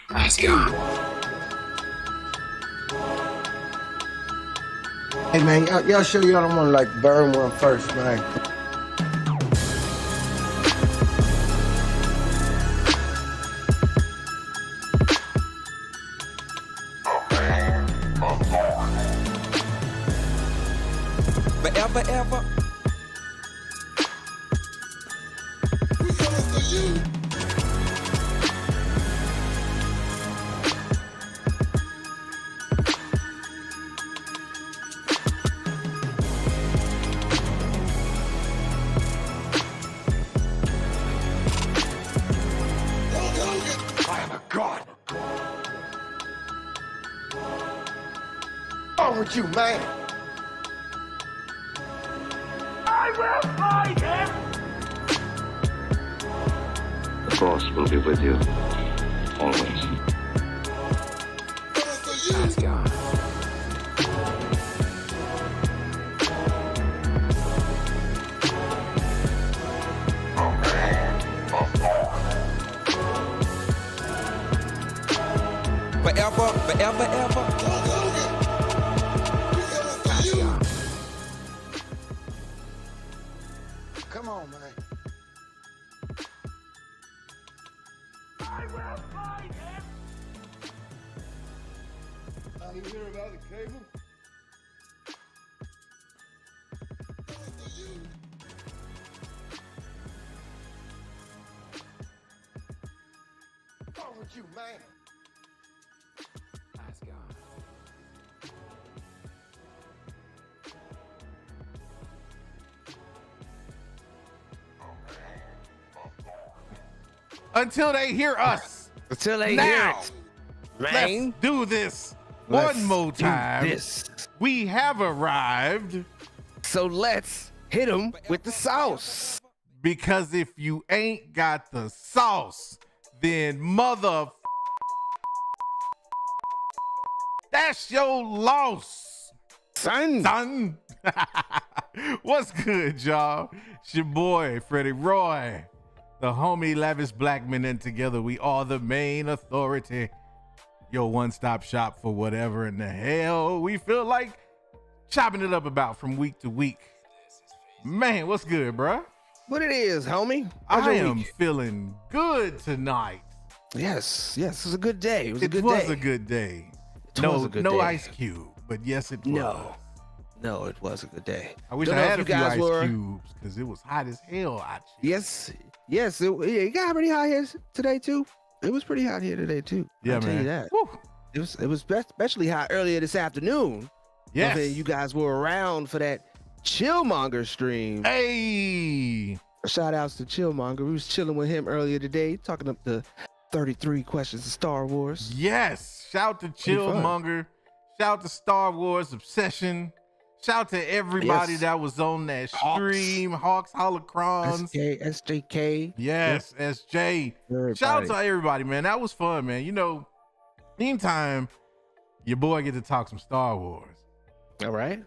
Let's go. Hey man, y'all sure y'all don't want to like burn one first, man? Forever, ever. We coming for you. I am a god. What's wrong with you, man? I will find him! The Force will be with you, always. Coming for you. Let's go. Forever, forever, ever. Talk Hogan. We coming for you. Come on, man. I will find him! You hear about the cable? Coming for you. What's wrong with you, man? Let's go. Until they hear us. Until they Now. hear it. Mayne, Let's do this let's one more do time. this. We have arrived So let's hit him with the sauce. because if you ain't got the sauce, then that's your loss. Son. What's good, y'all? It's your boy, Freddie Roy, the homie Lavish Black Men, and together we are the Mayne authority, your one-stop shop for whatever in the hell we feel like chopping it up about from week to week. Man, what's good, bruh? What it is, homie? How's I your am week? feeling good tonight. Yes, it was a good day. It was a It good was day. a good day. It was a good no day. Ice Cube, but yes, it was. No, it was a good day. I wish Don't I know had a if few you guys ice were- cubes because it was hot as hell out here. Yes. It got pretty hot here today too. It was pretty hot here today too. Yeah, I'll tell you man. that. Woo. It was especially hot earlier this afternoon. Yes. Okay, you guys were around for that Chillmonger stream. Hey. Shout outs to Chillmonger. We was chilling with him earlier today, talking up the 33 questions of Star Wars. Yes. Shout to Pretty fun. Chillmonger. Shout to Star Wars Obsession. Shout to everybody Yes. that was on that Hawks. stream. Hawks Holocrons. SJK. Yes, SJ. Everybody. Shout out to everybody, man. That was fun, man. You know, meantime, your boy get to talk some Star Wars All right.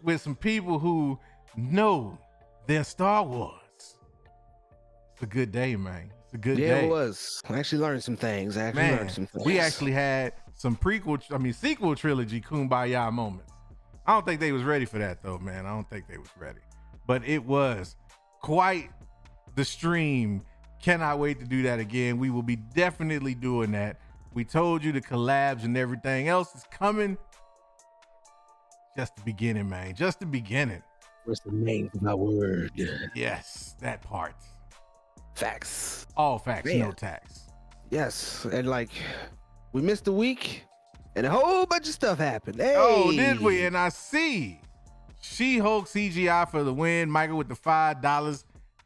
with some people who know their Star Wars. It's a good day, man. It's a good Yeah, day. it was. I actually learned some things. Man, we actually had some sequel trilogy Kumbaya moments. I don't think they was ready for that though, man. I don't think they was ready. But it was quite the stream. Cannot wait to do that again. We will be definitely doing that. We told you the collabs and everything else is coming. Just the beginning, man. Just the beginning. What's the name of my word? Yes, that part. Facts. All facts, Man. no tax. Yes, and like we missed a week, and a whole bunch of stuff happened. Hey. Oh, did we? And I see She-Hulk CGI for the win. Michael with the $5.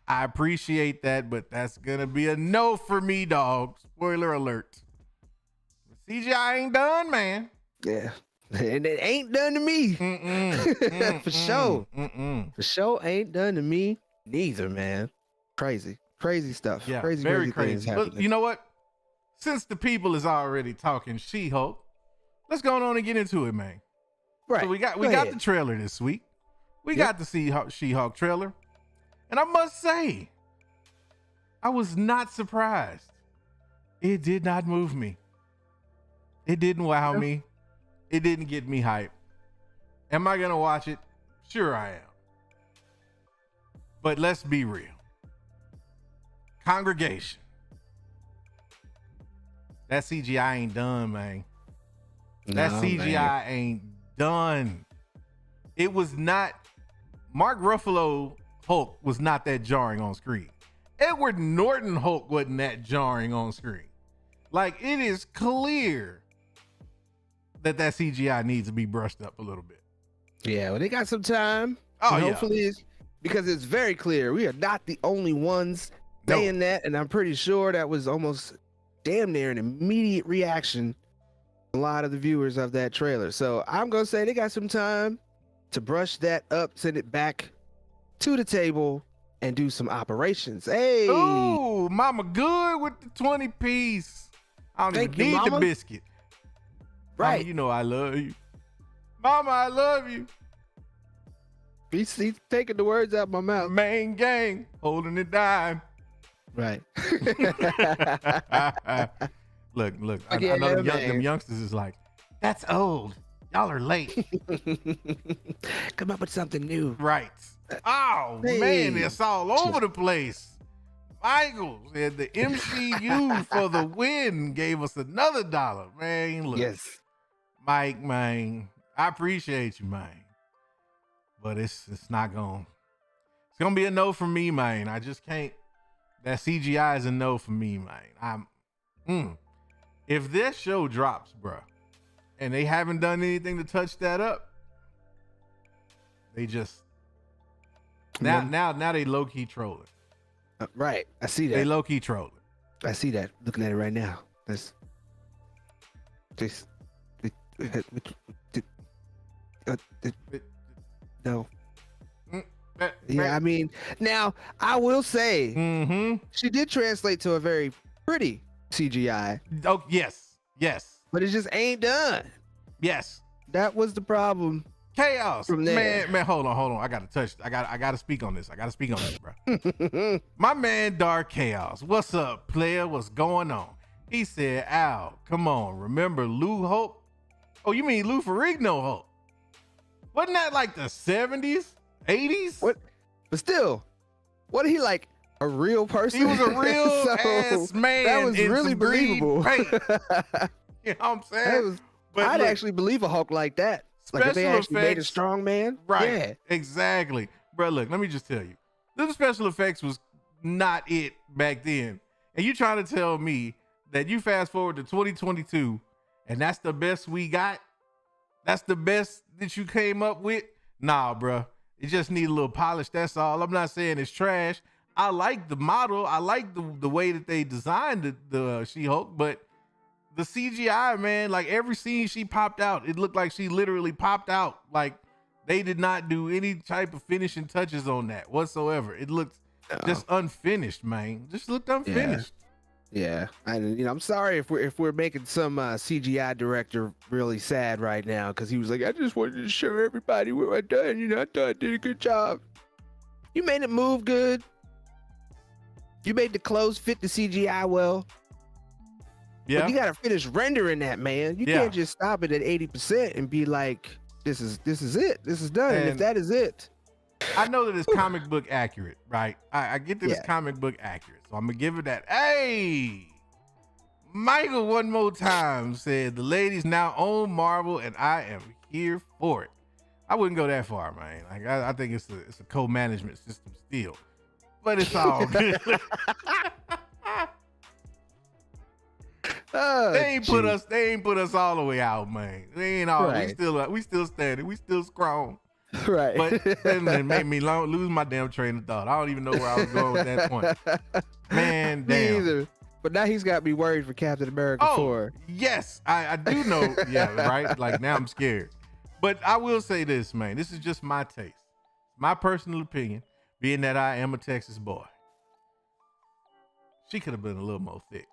I appreciate that, but that's gonna be a no for me, dog. Spoiler alert. CGI ain't done, man. Yeah, and it ain't done to me. For sure. For sure, ain't done to me neither, man. Crazy stuff. Yeah, crazy very things crazy. But happening. you know what? Since the people is already talking She-Hulk, let's go on and get into it, man. right? So we got Go ahead. the trailer this week. We Yep. got the She-Hulk trailer. And I must say, I was not surprised. It did not move me. It didn't wow me. It didn't get me hype. Am I going to watch it? Sure I am. But let's be real. Congregation. That CGI ain't done, man. That Nah, CGI man. ain't done. It was not. Mark Ruffalo Hulk was not that jarring on screen. Edward Norton Hulk wasn't that jarring on screen. Like, it is clear that CGI needs to be brushed up a little bit. Yeah, well, they got some time. Oh, and yeah. hopefully it's because it's very clear we are not the only ones No. saying that, and I'm pretty sure that was almost damn near an immediate reaction from a lot of the viewers of that trailer. So I'm gonna say they got some time to brush that up, send it back to the table, and do some operations. Hey, Ooh, mama good with the 20 piece. I don't Thank even you, need the mama. biscuit. Mama, right? you know I love you. Mama, I love you. He's taking the words out my mouth. Main gang, holding it down. Right. Look. I Yeah, know them, man. them youngsters is like, that's old. Y'all are late. Come up with something new. Right. Oh, Hey. man, it's all over the place. Michael said the MCU for the win gave us another $1. Man, look. Yes. Mike, man, I appreciate you, man. But it's not going. It's going to be a no for me, man. I just can't. That CGI is a no for me, man. If this show drops, bruh, and they haven't done anything to touch that up, they just now they low key trolling. Right. I see They that. low key trolling. I see that. Looking at it right now. No. Yeah, I mean, now I will say Mm-hmm. she did translate to a very pretty CGI, Oh yes, but it just ain't done. yes. That was the problem Chaos. From there. Man, hold on. I gotta speak on this, bro. My man Dark Chaos. What's up, player? What's going on? He said, Al, come on, remember Lou Hope? Oh, you mean Lou Ferrigno Hope? Wasn't that like the 70s, 80s? What? But still, what he like a real person? He was a real ass man. That was in really some green believable. paint. You know what I'm saying? I'd look, actually believe a Hulk like that. Like if they special actually made a effects- strong man. Right. Yeah. Exactly. Bro, look, let me just tell you. The special effects was not it back then. And you trying to tell me that you fast forward to 2022 and that's the best we got? That's the best that you came up with? Nah, bro. It just need a little polish. That's all. I'm not saying it's trash. I like the model. I like the way that they designed the She-Hulk, but the CGI, man, like every scene she popped out, it looked like she literally popped out. Like they did not do any type of finishing touches on that whatsoever. It looked just unfinished, man. Just looked unfinished. Yeah. And I'm sorry if we're making some CGI director really sad right now because he was like, I just wanted to show everybody what I done. I thought I did a good job. You made it move good. You made the clothes fit the CGI well. Yeah. But you gotta finish rendering that, man. You can't just stop it at 80% and be like, this is it. This is done. And if that is it. I know that it's comic book accurate, right? I get that it's comic book accurate. So I'm gonna give it that. Hey, Michael one more time said the ladies now own Marvel and I am here for it. I wouldn't go that far, man. Like I think it's a co-management system still. But it's all good. They ain't put us all the way out, man. They ain't all. Right. We still standing. We still strong. Right. But it made me lose my damn train of thought. I don't even know where I was going with that point. Man, Me damn. either. But now he's got me worried for Captain America 4. Yes, I do know. Yeah, right. Like now I'm scared. But I will say this, man. This is just my taste, my personal opinion. Being that I am a Texas boy, she could have been a little more thick.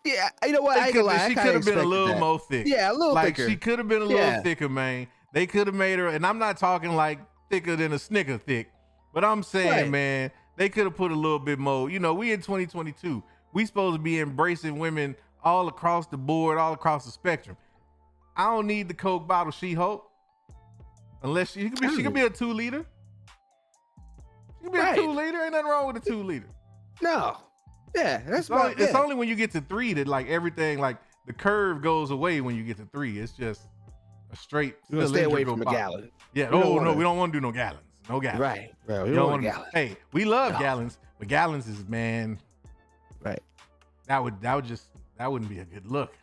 Yeah, you know what? I ain't gonna lie. She could have been a little that. more thick. Yeah, a little like, thicker. She could have been a little thicker, man. They could have made her, and I'm not talking like thicker than a Snicker thick, but I'm saying, man, they could have put a little bit more. We in 2022. We supposed to be embracing women all across the board, all across the spectrum. I don't need the Coke bottle She-Hulk, unless she could be a 2-liter. She could be a 2-liter. Ain't nothing wrong with a 2-liter. No. Yeah, that's it's only when you get to 3 that like everything, like the curve goes away when you get to 3. It's just a straight. You want to stay away from a gallon. Yeah. We don't want to do no gallons. No gallons. Right. Bro, we don't want gallons. Hey, we love gallons, but gallons is, man. Right. That wouldn't be a good look.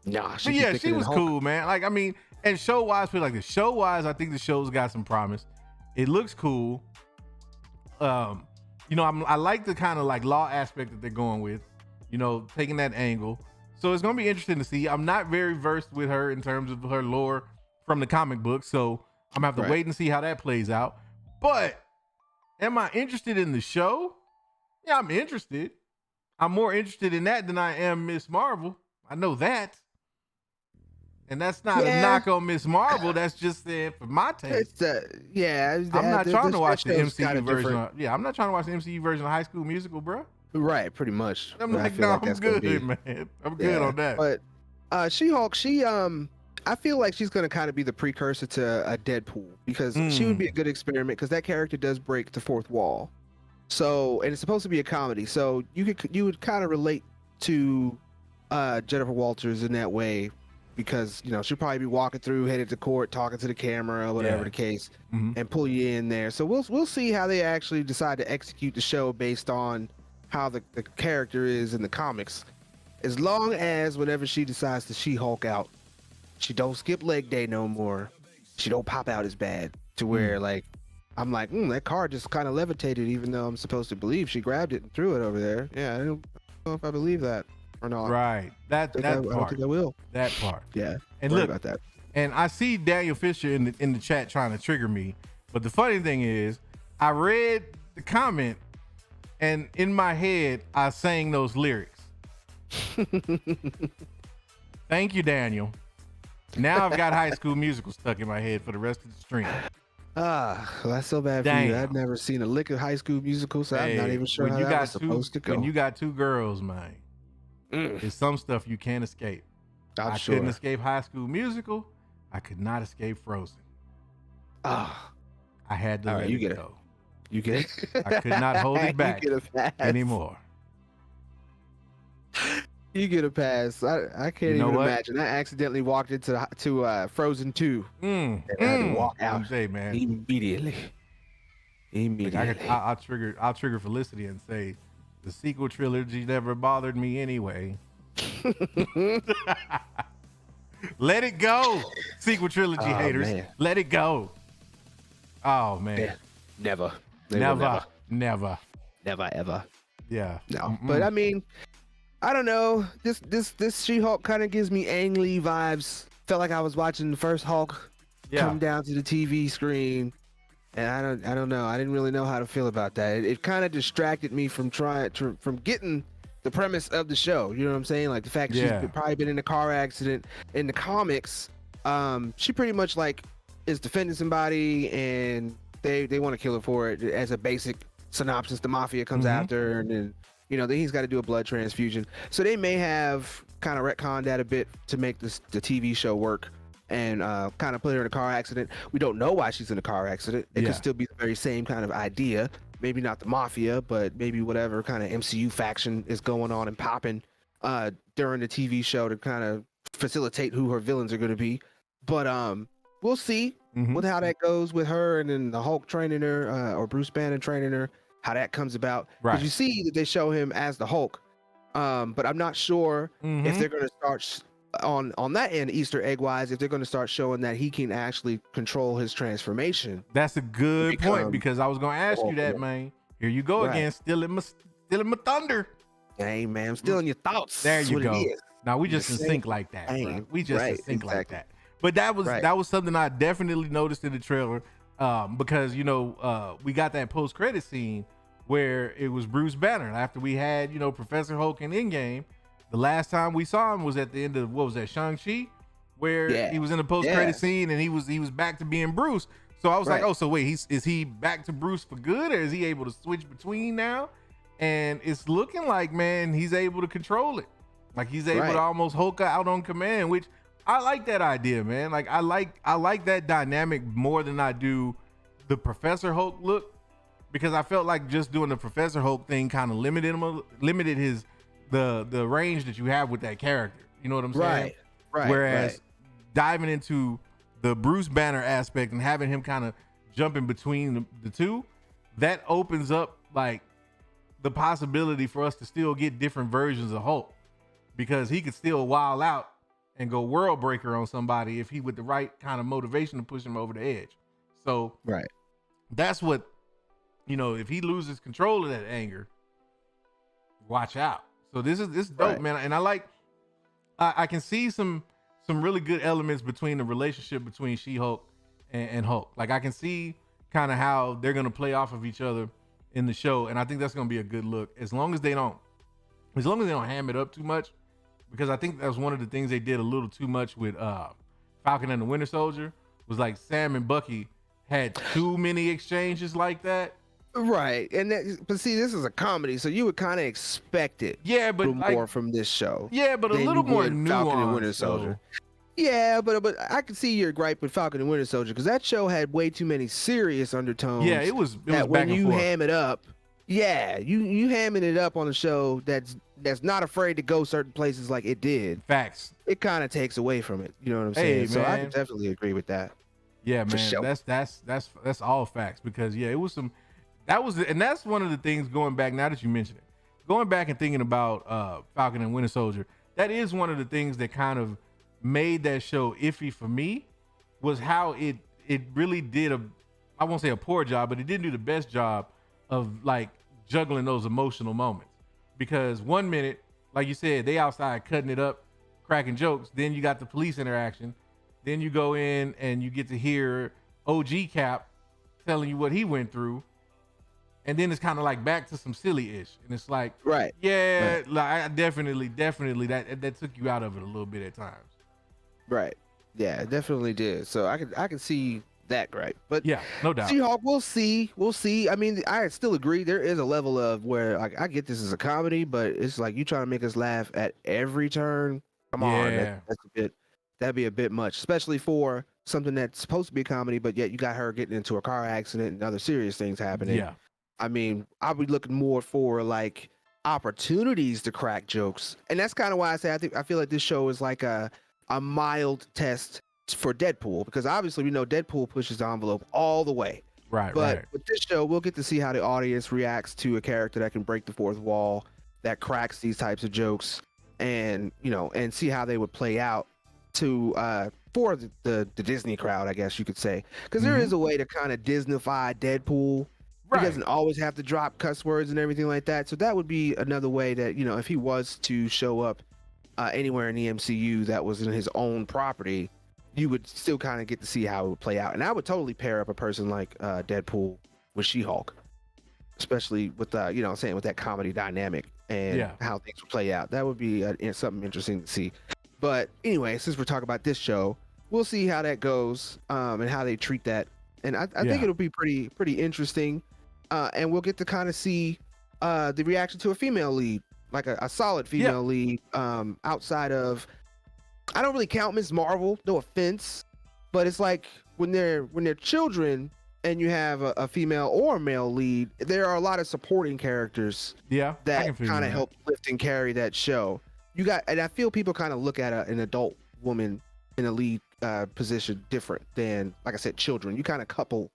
Nah, she was cool, man. Like, I mean, and show wise, I think the show's got some promise. It looks cool. I like the kind of like law aspect that they're going with, taking that angle. So it's going to be interesting to see. I'm not very versed with her in terms of her lore from the comic book. So I'm going to have to wait and see how that plays out. But am I interested in the show? Yeah, I'm interested. I'm more interested in that than I am Miss Marvel. I know that. And that's not a knock on Miss Marvel. That's just for my taste. I'm not trying to watch the MCU version. I'm not trying to watch the MCU version of High School Musical, bro. Right, pretty much. I'm like, no, I'm good, man. I'm good on that. But She-Hulk, I feel like she's gonna kind of be the precursor to a Deadpool because she would be a good experiment because that character does break the fourth wall. So, and it's supposed to be a comedy, so you would kind of relate to Jennifer Walters in that way. Because she'll probably be walking through, headed to court, talking to the camera, or whatever the case, and pull you in there. So we'll see how they actually decide to execute the show based on how the character is in the comics. As long as whenever she decides to She-Hulk out, she don't skip leg day no more. She don't pop out as bad to where I'm like, that car just kind of levitated, even though I'm supposed to believe she grabbed it and threw it over there. Yeah, I don't know if I believe that. Or not. Right. That part. I don't think I will. That part. Yeah. And look about that. And I see Daniel Fisher in the chat trying to trigger me. But the funny thing is, I read the comment and in my head I sang those lyrics. Thank you, Daniel. Now I've got High School Musical stuck in my head for the rest of the stream. Well, that's so bad for you. Damn. I've never seen a lick of High School Musical, so I'm not Hey, even sure when how you that got was supposed to go. When you got two girls, man, there's some stuff you can't escape. I'm I sure. couldn't escape High School Musical. I could not escape Frozen. Ah, I had to All right, let you it get it. go. you get it. I could not hold it back You get a pass. anymore. You get a pass. I can't You know even what? imagine. I accidentally walked into Frozen 2 and I had to walk I'm out saying, man. immediately. I'll trigger Felicity and say the sequel trilogy never bothered me anyway. Let it go, sequel trilogy Oh, haters. man. Let it go. Oh man, Yeah. Never. They will never. Never ever. Yeah. No. But I mean, I don't know. This She-Hulk kind of gives me Ang Lee vibes. Felt like I was watching the first Hulk come down to the TV screen. And I don't know. I didn't really know how to feel about that. It kind of distracted me from from getting the premise of the show. You know what I'm saying? Like the fact she's probably been in a car accident. In the comics, she pretty much like is defending somebody, and they want to kill her for it. As a basic synopsis, the mafia comes after her, and then then he's got to do a blood transfusion. So they may have kind of retconned that a bit to make the TV show work. And kind of put her in a car accident. We don't know why she's in a car accident. It could still be the very same kind of idea. Maybe not the mafia, but maybe whatever kind of MCU faction is going on and popping during the TV show to kind of facilitate who her villains are going to be. But we'll see with how that goes with her, and then the Hulk training her or Bruce Banner training her, how that comes about. Because you see that they show him as the Hulk, but I'm not sure if they're going to start on that end, Easter egg wise, if they're going to start showing that he can actually control his transformation. That's a good point, because I was going to ask you that, man. Here you go again, stealing my thunder. Hey man, I'm stealing your thoughts. There you That's what go. it is. Now we just in sync like that. Bro. We just in sync like that. But that was something I definitely noticed in the trailer, because we got that post credit scene where it was Bruce Banner after we had Professor Hulk in Endgame. The last time we saw him was at the end of what was that, Shang-Chi, where he was in the post-credit scene and he was back to being Bruce. So I was like, oh, so wait, is he back to Bruce for good, or is he able to switch between now? And it's looking like, man, he's able to control it. Like he's able to almost Hulk out on command, which I like that idea, man. Like I like that dynamic more than I do the Professor Hulk look, because I felt like just doing the Professor Hulk thing kind of limited his the range that you have with that character. You know what I'm saying? Right. Whereas diving into the Bruce Banner aspect and having him kind of jumping between the two, that opens up like the possibility for us to still get different versions of Hulk, because he could still wild out and go world breaker on somebody if he with the right kind of motivation to push him over the edge. So that's what, if he loses control of that anger, watch out. So this is dope, man. And I can see some really good elements between the relationship between She-Hulk and Hulk. Like I can see kind of how they're going to play off of each other in the show. And I think that's going to be a good look, as long as they don't ham it up too much, because I think that was one of the things they did a little too much with Falcon and the Winter Soldier, was like Sam and Bucky had too many exchanges like that. Right, but see, this is a comedy, so you would kind of expect it. Yeah, but more from this show. Yeah, but a little more nuanced. Falcon and Winter Soldier. Yeah, but I can see your gripe with Falcon and Winter Soldier, because that show had way too many serious undertones. Yeah, it was that back when and you forth. ham it up. Yeah, you hamming it up on a show that's not afraid to go certain places like it did. Facts. It kind of takes away from it. You know what I'm saying? So I man. can definitely agree with that. Yeah, man. Sure. That's all facts, because it was some. And that's one of the things, going back, now that you mention it, going back and thinking about Falcon and Winter Soldier, that is one of the things that kind of made that show iffy for me, was how it really did I won't say a poor job, but it didn't do the best job of like juggling those emotional moments. Because one minute, like you said, they outside cutting it up, cracking jokes. Then you got the police interaction. Then you go in and you get to hear OG Cap telling you what he went through. And then it's kind of like back to some silly-ish. And it's like, like I definitely that took you out of it a little bit at times. Right. Yeah, it definitely did. So I could see that gripe. But Yeah, no doubt. She-Hulk, we'll see. We'll see. I mean, I still agree. There is a level of where like I get this as a comedy, but it's like you trying to make us laugh at every turn. Come on, Yeah. that's a bit. That'd be a bit much, especially for something that's supposed to be a comedy, but yet you got her getting into a car accident and other serious things happening. Yeah. I mean, I'll be looking more for like opportunities to crack jokes, and that's kind of why I say I feel like this show is like a mild test for Deadpool, because obviously we know Deadpool pushes the envelope all the way. Right. But right. with this show, we'll get to see how the audience reacts to a character that can break the fourth wall, that cracks these types of jokes, and and see how they would play out to for the Disney crowd, I guess you could say, because there is a way to kind of Disneyfy Deadpool. Right. He doesn't always have to drop cuss words and everything like that. So that would be another way that if he was to show up anywhere in the MCU that was in his own property, you would still kind of get to see how it would play out. And I would totally pair up a person like Deadpool with She-Hulk, especially with with that comedy dynamic and how things would play out. That would be something interesting to see. But anyway, since we're talking about this show, we'll see how that goes and how they treat that. And I think it'll be pretty interesting. And we'll get to kind of see the reaction to a female lead, like a solid female lead outside of. I don't really count Ms. Marvel, no offense, but it's like when they're children and you have a female or a male lead, there are a lot of supporting characters that kind of help lift and carry that show. And I feel people kind of look at an adult woman in a lead position different than, like I said, children. You kind of couple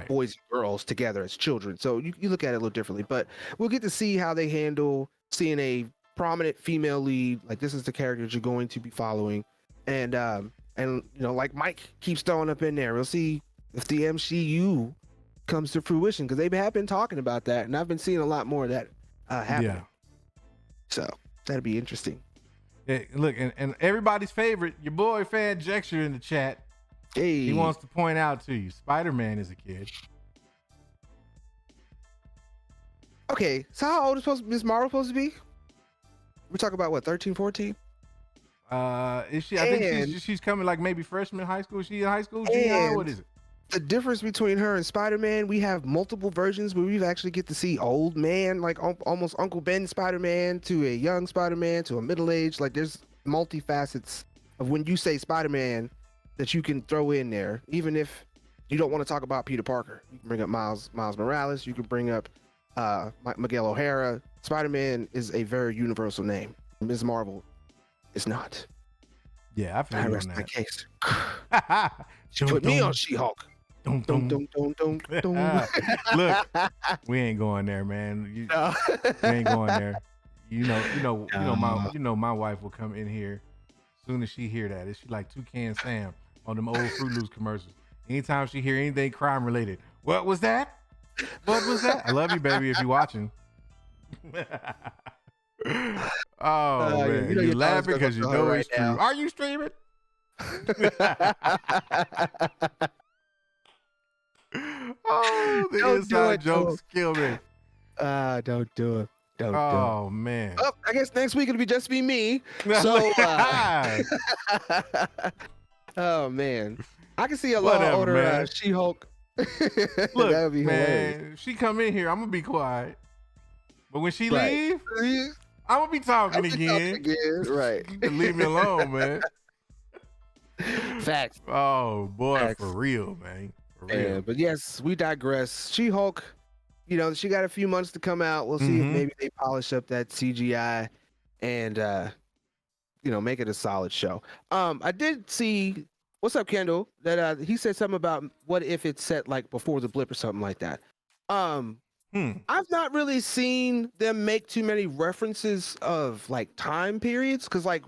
boys and girls together as children, so you look at it a little differently. But we'll get to see how they handle seeing a prominent female lead. Like, this is the characters you're going to be following, and like Mike keeps throwing up in there, we'll see if the MCU comes to fruition, because they have been talking about that, and I've been seeing a lot more of that happening. So that'd be interesting. Hey, look, and everybody's favorite, your boy Fan Jexter in the chat. Hey, he wants to point out to you, Spider-Man is a kid. Okay, so how old is Ms. Marvel supposed to be? We're talking about what, 13, 14? Is she? I think she's coming like maybe freshman high school. Is she in high school? Junior high? What is it? The difference between her and Spider-Man, we have multiple versions where we actually get to see old man, like almost Uncle Ben Spider-Man, to a young Spider-Man, to a middle-aged. Like, there's multifacets of when you say Spider-Man that you can throw in there, even if you don't want to talk about Peter Parker. You can bring up Miles Morales. You can bring up Miguel O'Hara. Spider-Man is a very universal name. Ms. Marvel is not. Yeah, I feel I you rest on my that. case. She put me on She-Hulk. Look, we ain't going there, man. We ain't going there. My wife will come in here as soon as she hear that. It's she like Toucan Sam on them old Fruit Loops commercials. Anytime she hear anything crime related, what was that? What was that? I love you, baby, if you're watching. Man, you laughing because you know it's true. Are you streaming? The inside jokes kill me. Don't do it. Don't do it. Oh man. Oh, I guess next week it'll just be me. So oh man. I can see a lot older She-Hulk. Look, that would be hilarious. Man, she come in here, I'm gonna be quiet. But when she leave, I'm gonna be talking again. Right. Leave me alone, man. Facts. Oh boy, Facts. for real, man. For real. Yeah, but yes, we digress. She-Hulk, she got a few months to come out. We'll see if maybe they polish up that CGI and make it a solid show. I did see, what's up, Kendall? That he said something about what if it's set like before the blip or something like that. I've not really seen them make too many references of like time periods, because like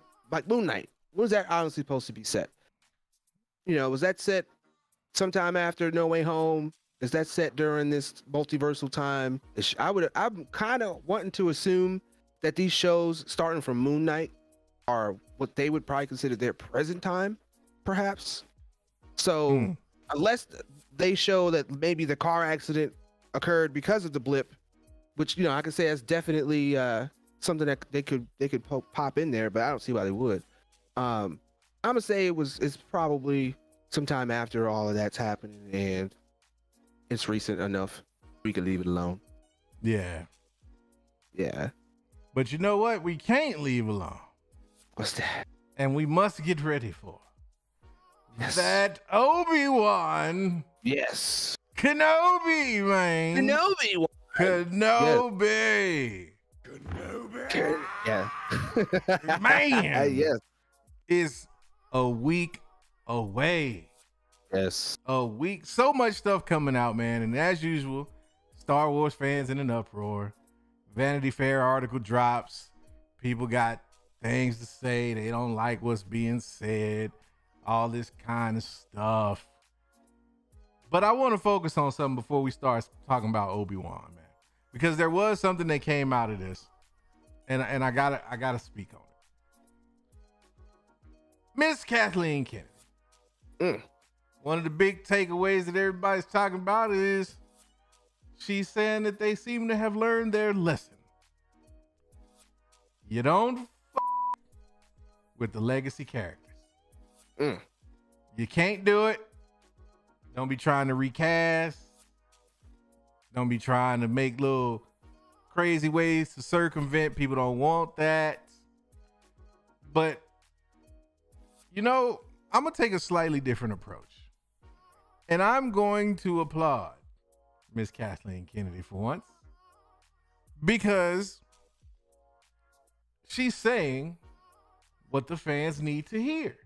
Moon Knight, when was that honestly supposed to be set? Was that set sometime after No Way Home? Is that set during this multiversal time? I'm kind of wanting to assume that these shows starting from Moon Knight are what they would probably consider their present time, perhaps. So unless they show that maybe the car accident occurred because of the blip, which I could say that's definitely something that they could pop in there, but I don't see why they would. I'm gonna say it's probably sometime after all of that's happening, and it's recent enough we could leave it alone. Yeah. Yeah. But you know what? We can't leave alone. What's that? And we must get ready for Yes. that Obi-Wan Yes. Kenobi, man. Kenobi. Kenobi. Yeah. Man. Yes. Is a week away. Yes. A week. So much stuff coming out, man. And as usual, Star Wars fans in an uproar. Vanity Fair article drops. People got things to say. They don't like what's being said. All this kind of stuff. But I want to focus on something before we start talking about Obi-Wan, man. Because there was something that came out of this. And I gotta speak on it. Miss Kathleen Kennedy. One of the big takeaways that everybody's talking about is she's saying that they seem to have learned their lesson. You don't with the legacy characters. You can't do it. Don't be trying to recast. Don't be trying to make little crazy ways to circumvent. People don't want that. But, you know, I'm going to take a slightly different approach. And I'm going to applaud Miss Kathleen Kennedy for once. Because she's saying what the fans need to hear.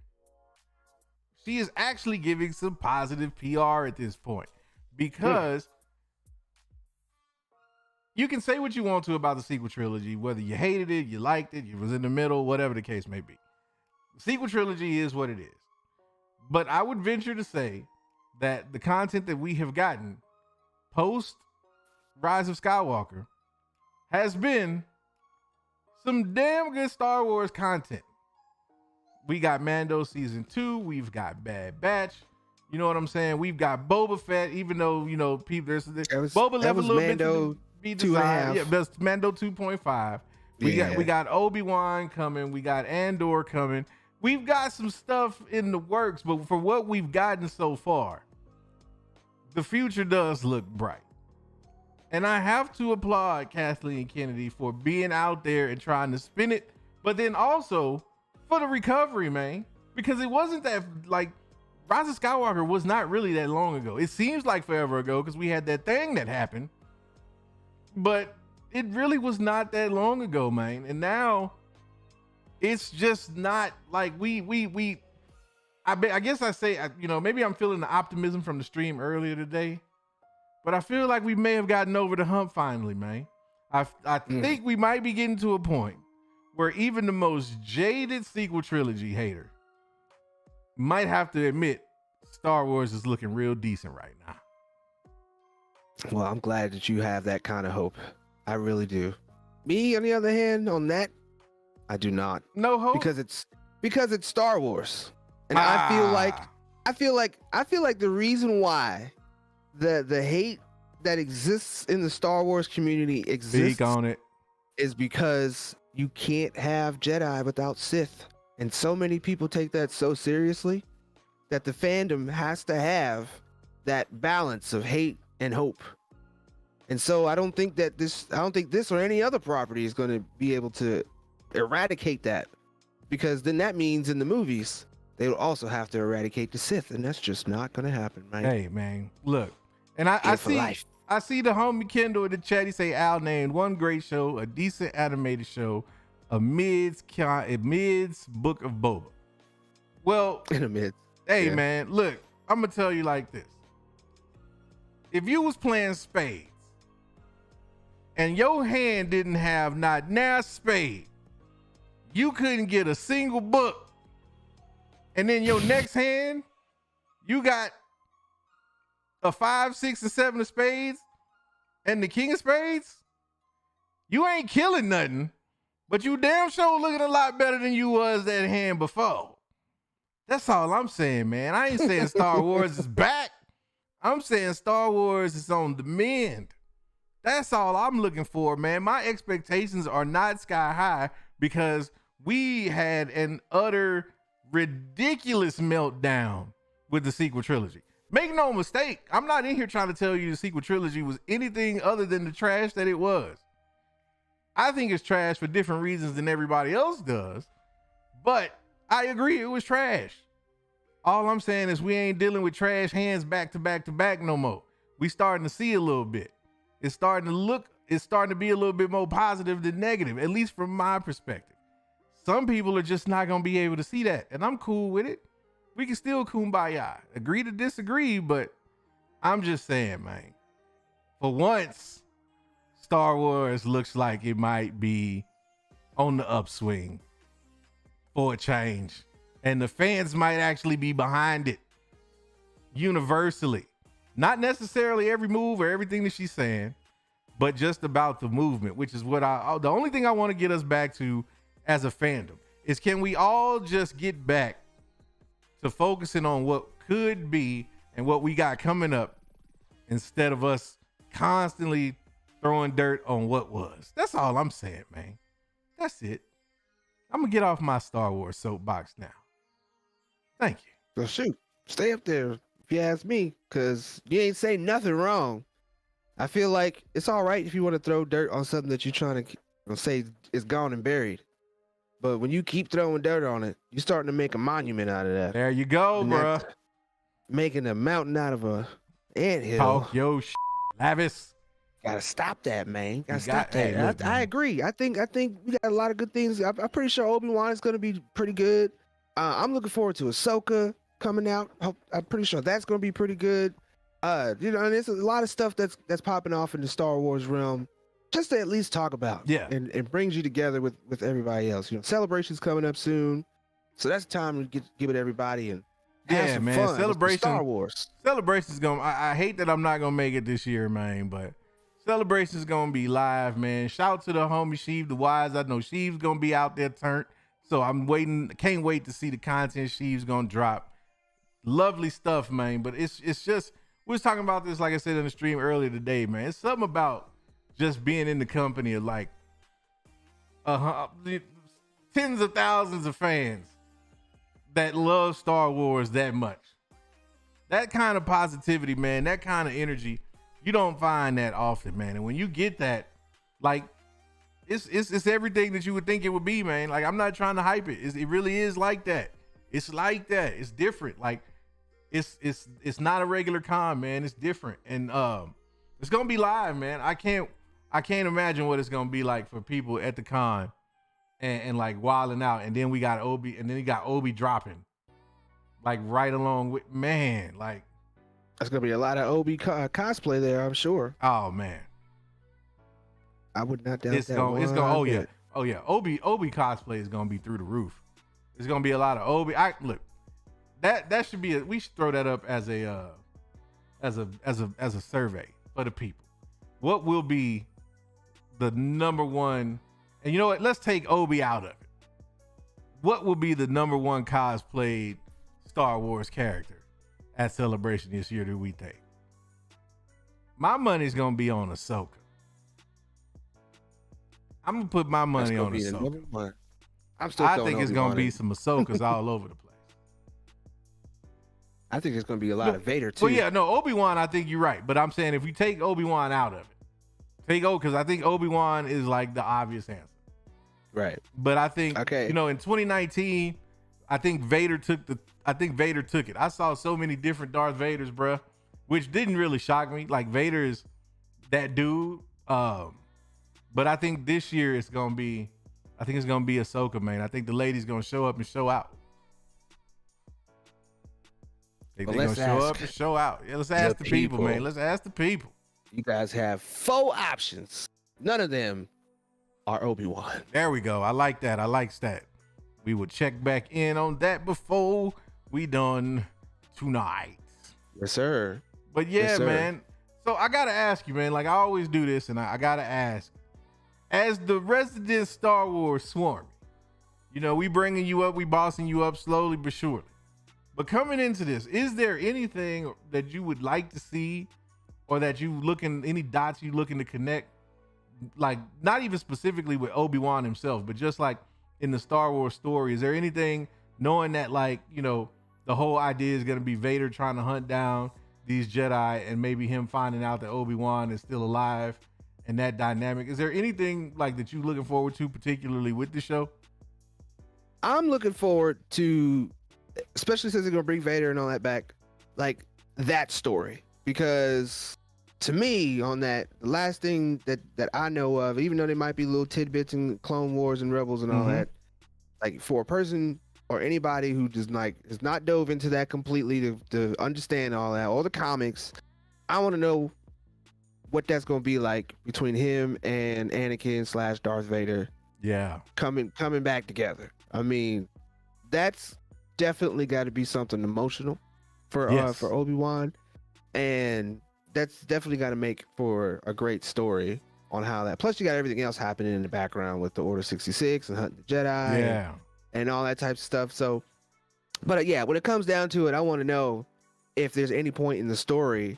She is actually giving some positive PR at this point. Because you can say what you want to about the sequel trilogy, whether you hated it, you liked it, you was in the middle, whatever the case may be. The sequel trilogy is what it is. But I would venture to say that the content that we have gotten post Rise of Skywalker has been some damn good Star Wars content. We got Mando season 2. We've got Bad Batch. You know what I'm saying? We've got Boba Fett, even though, you know, people, Boba left a little Mando bit to be 2.5. desired. Yeah, that's Mando 2.5. We got Obi-Wan coming. We got Andor coming. We've got some stuff in the works, but for what we've gotten so far, the future does look bright. And I have to applaud Kathleen Kennedy for being out there and trying to spin it, but then also for the recovery, man, because it wasn't that, like, Rise of Skywalker was not really that long ago. It seems like forever ago because we had that thing that happened, but it really was not that long ago, man. And now it's just not like I guess I say, you know, maybe I'm feeling the optimism from the stream earlier today, but I feel like we may have gotten over the hump finally, man. I think we might be getting to a point where even the most jaded sequel trilogy hater might have to admit Star Wars is looking real decent right now. Well, I'm glad that you have that kind of hope. I really do. Me, on the other hand, on that, I do not. No hope? Because it's Star Wars. And I feel like the reason why the hate that exists in the Star Wars community exists Speak on it. is because you can't have Jedi without Sith. And so many people take that so seriously that the fandom has to have that balance of hate and hope. And so I don't think this or any other property is going to be able to eradicate that, because then that means in the movies they will also have to eradicate the Sith, and that's just not going to happen, man. Hey, man, look, and I see the homie Kendall in the chat. He say Al named one great show, a decent animated show, a mids Book of Boba. Well, In a mid. hey, Yeah. man, look, I'm gonna tell you like this: if you was playing spades and your hand didn't have not now spade, you couldn't get a single book, and then your next hand, you got a 5, 6, and 7 of spades and the king of spades, you ain't killing nothing, but you damn sure looking a lot better than you was that hand before. That's all I'm saying, man. I ain't saying Star Wars is back. I'm saying Star Wars is on the mend. That's all I'm looking for, man. My expectations are not sky high because we had an utter ridiculous meltdown with the sequel trilogy. Make no mistake, I'm not in here trying to tell you the sequel trilogy was anything other than the trash that it was. I think it's trash for different reasons than everybody else does, but I agree it was trash. All I'm saying is we ain't dealing with trash hands back to back to back no more. We starting to see a little bit. It's starting to be a little bit more positive than negative, at least from my perspective. Some people are just not going to be able to see that, and I'm cool with it. We can still kumbaya. Agree to disagree, but I'm just saying, man, for once, Star Wars looks like it might be on the upswing for a change, and the fans might actually be behind it universally. Not necessarily every move or everything that she's saying, but just about the movement, which is what the only thing I want to get us back to as a fandom is, can we all just get back to focusing on what could be and what we got coming up, instead of us constantly throwing dirt on what was. That's all I'm saying, man. That's it. I'm gonna get off my Star Wars soapbox now. Thank you. Well, shoot, stay up there if you ask me, because you ain't saying nothing wrong. I feel like it's all right if you want to throw dirt on something that you're trying to say is gone and buried. But when you keep throwing dirt on it, you're starting to make a monument out of that. There you go, bruh. Making a mountain out of a anthill. Talk yo Lavis. Gotta stop that, man. Gotta stop hey, that. look, I agree. I think we got a lot of good things. I'm pretty sure Obi-Wan is gonna be pretty good. I'm looking forward to Ahsoka coming out. I'm pretty sure that's gonna be pretty good. And there's a lot of stuff that's popping off in the Star Wars realm, just to at least talk about. Yeah. And brings you together with everybody else. Celebration's coming up soon, so that's time to give it to everybody and have some fun. Celebration, Star Wars. Celebration's gonna. I hate that I'm not gonna make it this year, man, but Celebration's gonna be live, man. Shout out to the homie Sheev the Wise. I know Sheev's gonna be out there turned, so I'm waiting. Can't wait to see the content Sheev's gonna drop. Lovely stuff, man. But it's just, we was talking about this, like I said in the stream earlier today, man. It's something about just being in the company of like tens of thousands of fans that love Star Wars that much. That kind of positivity, man, that kind of energy, you don't find that often, man. And when you get that, like, it's everything that you would think it would be, man. Like, I'm not trying to hype it. It really is like that. It's like that. It's different. Like, it's not a regular con, man. It's different. And it's gonna be live, man. I can't imagine what it's gonna be like for people at the con and like wilding out. And then we got Obi, and then he got Obi dropping, like right along with, man, like That's gonna be a lot of Obi cosplay there, I'm sure. Oh man, I would not doubt it's that. gonna. Oh yeah. Obi cosplay is gonna be through the roof. There's gonna be a lot of Obi. Look, that should be. We should throw that up as a survey for the people. What will be the number one? And you know what? Let's take Obi out of it. What will be the number one cosplayed Star Wars character at Celebration this year, do we think? My money's gonna be on Ahsoka. I'm gonna put my money on Ahsoka. I think it's gonna be some Ahsokas all over the place. I think there's gonna be a lot of Vader too. Well, yeah, no, Obi-Wan, I think you're right. But I'm saying if you take Obi-Wan out of it, because I think Obi-Wan is like the obvious answer. Right. But I think, okay, in 2019, I think Vader took it. I saw so many different Darth Vaders, bruh, which didn't really shock me. Like, Vader is that dude. But I think this year it's gonna be Ahsoka, man. I think the lady's gonna show up and show out. They're gonna show up and show out. Yeah, let's ask the people, man. Let's ask the people. You guys have 4 options. None of them are Obi-Wan. There we go. I like that. I like that. We will check back in on that before we done tonight. Yes, sir. But yeah, yes, sir, man. So I gotta ask you, man. Like I always do this, and I gotta ask. As the resident Star Wars swarm, we bringing you up, we bossing you up slowly but surely. But coming into this, is there anything that you would like to see, or that any dots you looking to connect? Like, not even specifically with Obi-Wan himself, but just like in the Star Wars story, is there anything knowing that, like, you know, the whole idea is going to be Vader trying to hunt down these Jedi and maybe him finding out that Obi-Wan is still alive and that dynamic. Is there anything like that you looking forward to particularly with the show? I'm looking forward to, especially since they're gonna bring Vader and all that back, like that story. Because to me, on that, the last thing that I know of, even though there might be little tidbits in Clone Wars and Rebels and all that, like for a person or anybody who just like has not dove into that completely to understand all that, all the comics, I want to know what that's gonna be like between him and Anakin / Darth Vader. Yeah, coming back together. I mean, that's definitely got to be something emotional for Obi-Wan, and that's definitely got to make for a great story on how that. Plus, you got everything else happening in the background with the Order 66 and hunting the Jedi, and all that type of stuff. So, but yeah, when it comes down to it, I want to know if there's any point in the story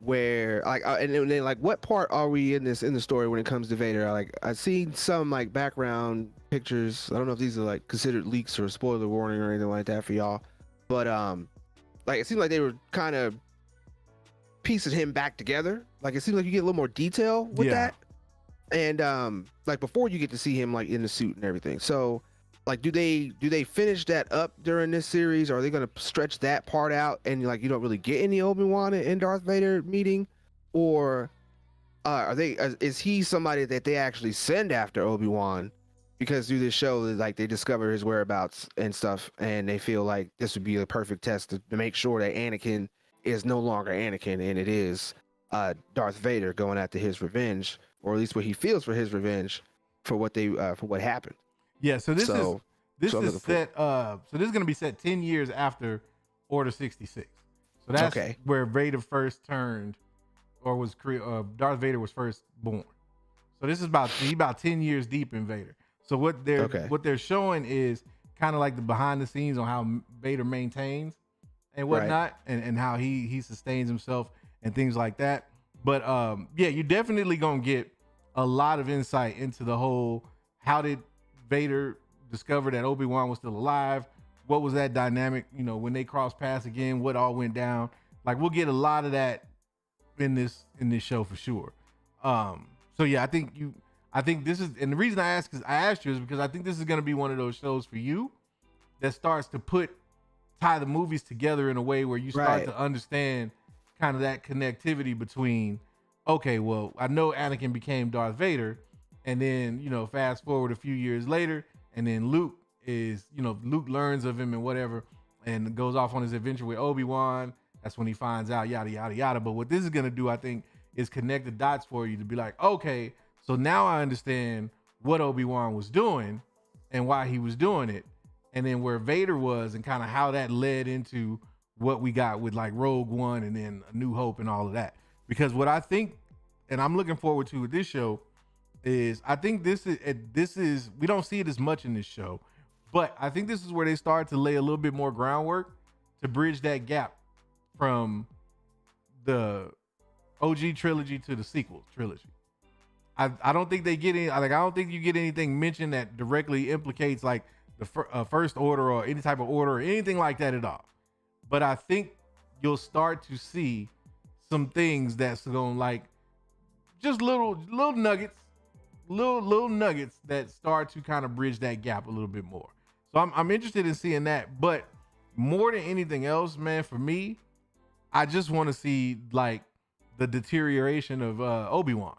where like and then like what part are we in the story when it comes to Vader? Like I've seen some like background pictures. I don't know if these are like considered leaks or spoiler warning or anything like that for y'all, but like it seemed like they were kind of piecing him back together. Like it seems like you get a little more detail with that, and like before you get to see him like in the suit and everything. So like do they finish that up during this series, or are they going to stretch that part out and like you don't really get any Obi-Wan and Darth Vader meeting, or is he somebody that they actually send after Obi-Wan because through this show like they discover his whereabouts and stuff and they feel like this would be a perfect test to make sure that Anakin is no longer Anakin and it is Darth Vader going after his revenge, or at least what he feels for his revenge for what happened. Yeah, so this is set. So this is gonna be set 10 years after Order 66. So that's where Vader first turned, or was Darth Vader was first born. So this is about 10 years deep in Vader. So what they're showing is kind of like the behind the scenes on how Vader maintains and whatnot, and how he sustains himself and things like that. But yeah, you're definitely gonna get a lot of insight into the whole how did Vader discovered that Obi-Wan was still alive. What was that dynamic? You know, when they crossed paths again, what all went down? Like we'll get a lot of that in this show for sure. So yeah, I think this is, and the reason I asked you is because I think this is going to be one of those shows for you that starts to tie the movies together in a way where you start to understand kind of that connectivity between, okay, well, I know Anakin became Darth Vader, and then, you know, fast forward a few years later, and then Luke learns of him and whatever, and goes off on his adventure with Obi-Wan. That's when he finds out, yada, yada, yada. But what this is going to do, I think, is connect the dots for you to be like, okay, so now I understand what Obi-Wan was doing and why he was doing it. And then where Vader was and kind of how that led into what we got with like Rogue One and then A New Hope and all of that. Because what I think, and I'm looking forward to with this show, is I think this is we don't see it as much in this show, but I think this is where they start to lay a little bit more groundwork to bridge that gap from the OG trilogy to the sequel trilogy. I don't think they get any, like, I don't think you get anything mentioned that directly implicates like the First Order or any type of order or anything like that at all. But I think you'll start to see some things that's going to like just little nuggets, little nuggets that start to kind of bridge that gap a little bit more. So I'm interested in seeing that. But more than anything else, man, for me, I just want to see like the deterioration of Obi-Wan.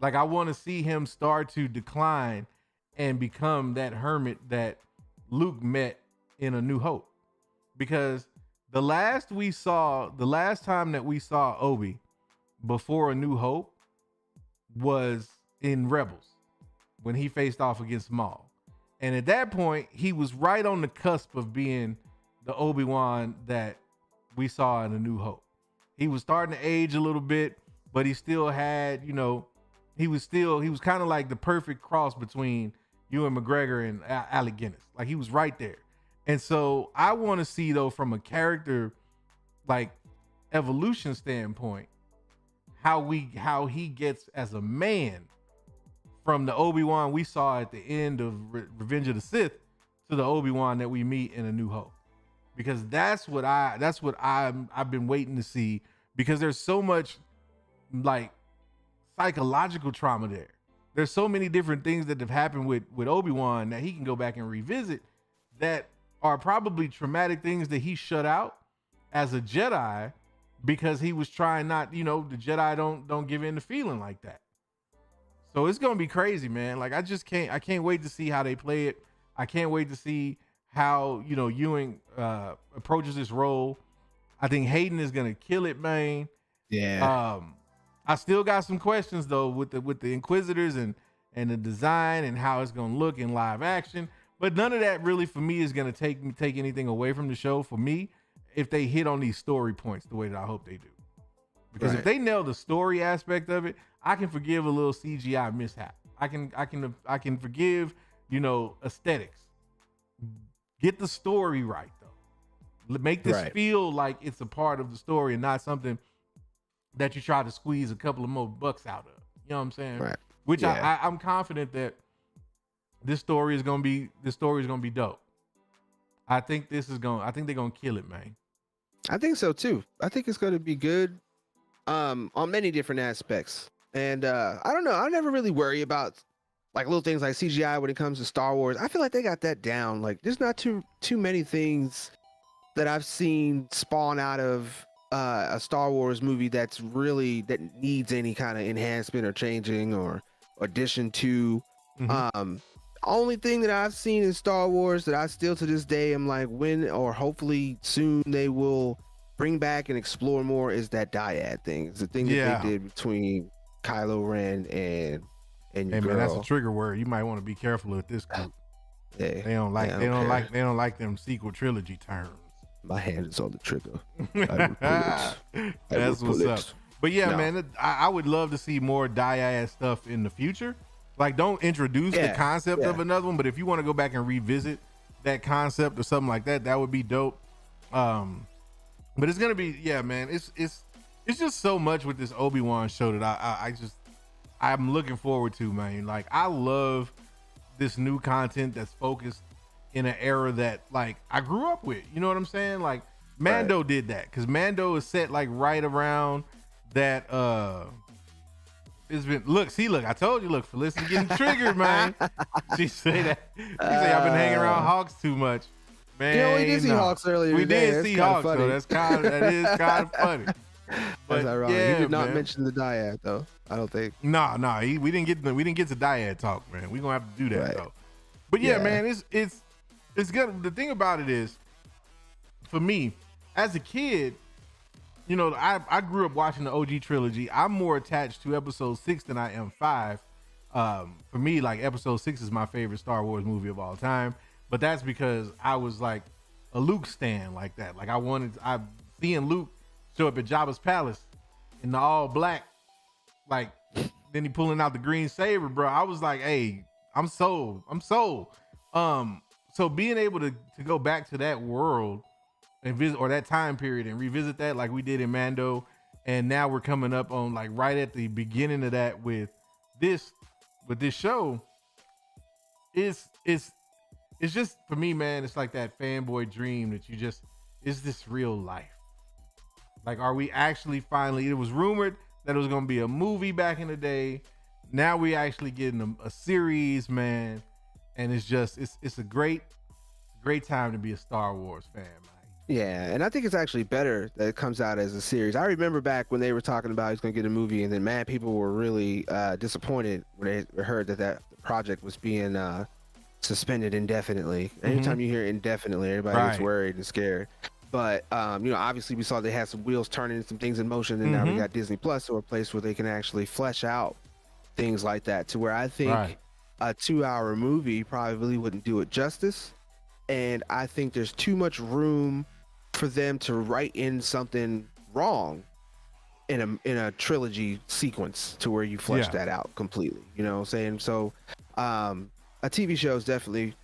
Like I want to see him start to decline and become that hermit that Luke met in A New Hope. Because the last time that we saw Obi before A New Hope was in Rebels when he faced off against Maul. And at that point, he was right on the cusp of being the Obi-Wan that we saw in A New Hope. He was starting to age a little bit, but he still had, you know, he was kind of like the perfect cross between Ewan McGregor and Alec Guinness. Like he was right there. And so I want to see though, from a character like evolution standpoint, how he gets as a man from the Obi-Wan we saw at the end of Revenge of the Sith to the Obi-Wan that we meet in A New Hope, because that's what I've been waiting to see, because there's so much like psychological trauma there. There's so many different things that have happened with Obi-Wan that he can go back and revisit that are probably traumatic things that he shut out as a Jedi because he was trying not, the Jedi don't give in to feeling like that. So it's gonna be crazy, man. Like I can't wait to see how they play it. I can't wait to see how Ewing approaches this role. I think Hayden is gonna kill it, man. Yeah. I still got some questions though with the Inquisitors and the design and how it's gonna look in live action. But none of that really for me is gonna take anything away from the show for me if they hit on these story points the way that I hope they do. Because if they nail the story aspect of it, I can forgive a little CGI mishap. I can forgive, aesthetics. Get the story right though. Make this feel like it's a part of the story and not something that you try to squeeze a couple of more bucks out of. You know what I'm saying? Right. Which I'm confident that this story is gonna be dope. I think they're gonna kill it, man. I think so too. I think it's gonna be good on many different aspects. And I don't know. I never really worry about like little things like CGI when it comes to Star Wars. I feel like they got that down. Like there's not too many things that I've seen spawn out of a Star Wars movie that needs any kind of enhancement or changing or addition to. Only thing that I've seen in Star Wars that I still to this day am like, when or hopefully soon they will bring back and explore more is that dyad thing. It's the thing that they did between Kylo Ren and your girl. Man, that's a trigger word. You might want to be careful with this group. They don't like them sequel trilogy terms. My hand is on the trigger. That's what's up. But man, I would love to see more dyad stuff in the future. Like, don't introduce the concept of another one, but if you want to go back and revisit that concept or something like that, that would be dope. But it's gonna be, man. It's just so much with this Obi-Wan show that I'm looking forward to, man. Like, I love this new content that's focused in an era that like I grew up with. You know what I'm saying? Like Mando did that because Mando is set like right around that. It's been look. I told you. Look, Felicity's getting triggered, man. She say that. She say I've been hanging around Hawks too much, man. We did see Hawks earlier. We did see Hawks, so that is kind of funny. But he did not mention the dyad though. I don't think. No, we didn't get to dyad talk, man. We gonna have to do that though. But man, it's good. The thing about it is, for me, as a kid, I grew up watching the OG trilogy. I'm more attached to episode 6 than I am 5. For me, like episode 6 is my favorite Star Wars movie of all time. But that's because I was like a Luke stan like that. Like I seeing Luke show up at Jabba's palace in the all black, like then he pulling out the green saber, bro. I was like, hey, I'm sold. So being able to go back to that world and visit, or that time period, and revisit that like we did in Mando, and now we're coming up on like right at the beginning of that with this show. It's just, for me, man, it's like that fanboy dream that is this real life? Like, are we actually finally, it was rumored that it was going to be a movie back in the day. Now we actually getting a series, man. And it's a great time to be a Star Wars fan, man. Yeah, and I think it's actually better that it comes out as a series. I remember back when they were talking about he's going to get a movie, and then, man, people were really disappointed when they heard that project was being suspended indefinitely. Anytime you hear indefinitely, everybody gets worried and scared. But, obviously we saw they had some wheels turning, some things in motion, and now we got Disney Plus, or a place where they can actually flesh out things like that, to where I think a 2-hour movie probably wouldn't do it justice. And I think there's too much room for them to write in something wrong in a trilogy sequence to where you flesh that out completely. You know what I'm saying? So a TV show is definitely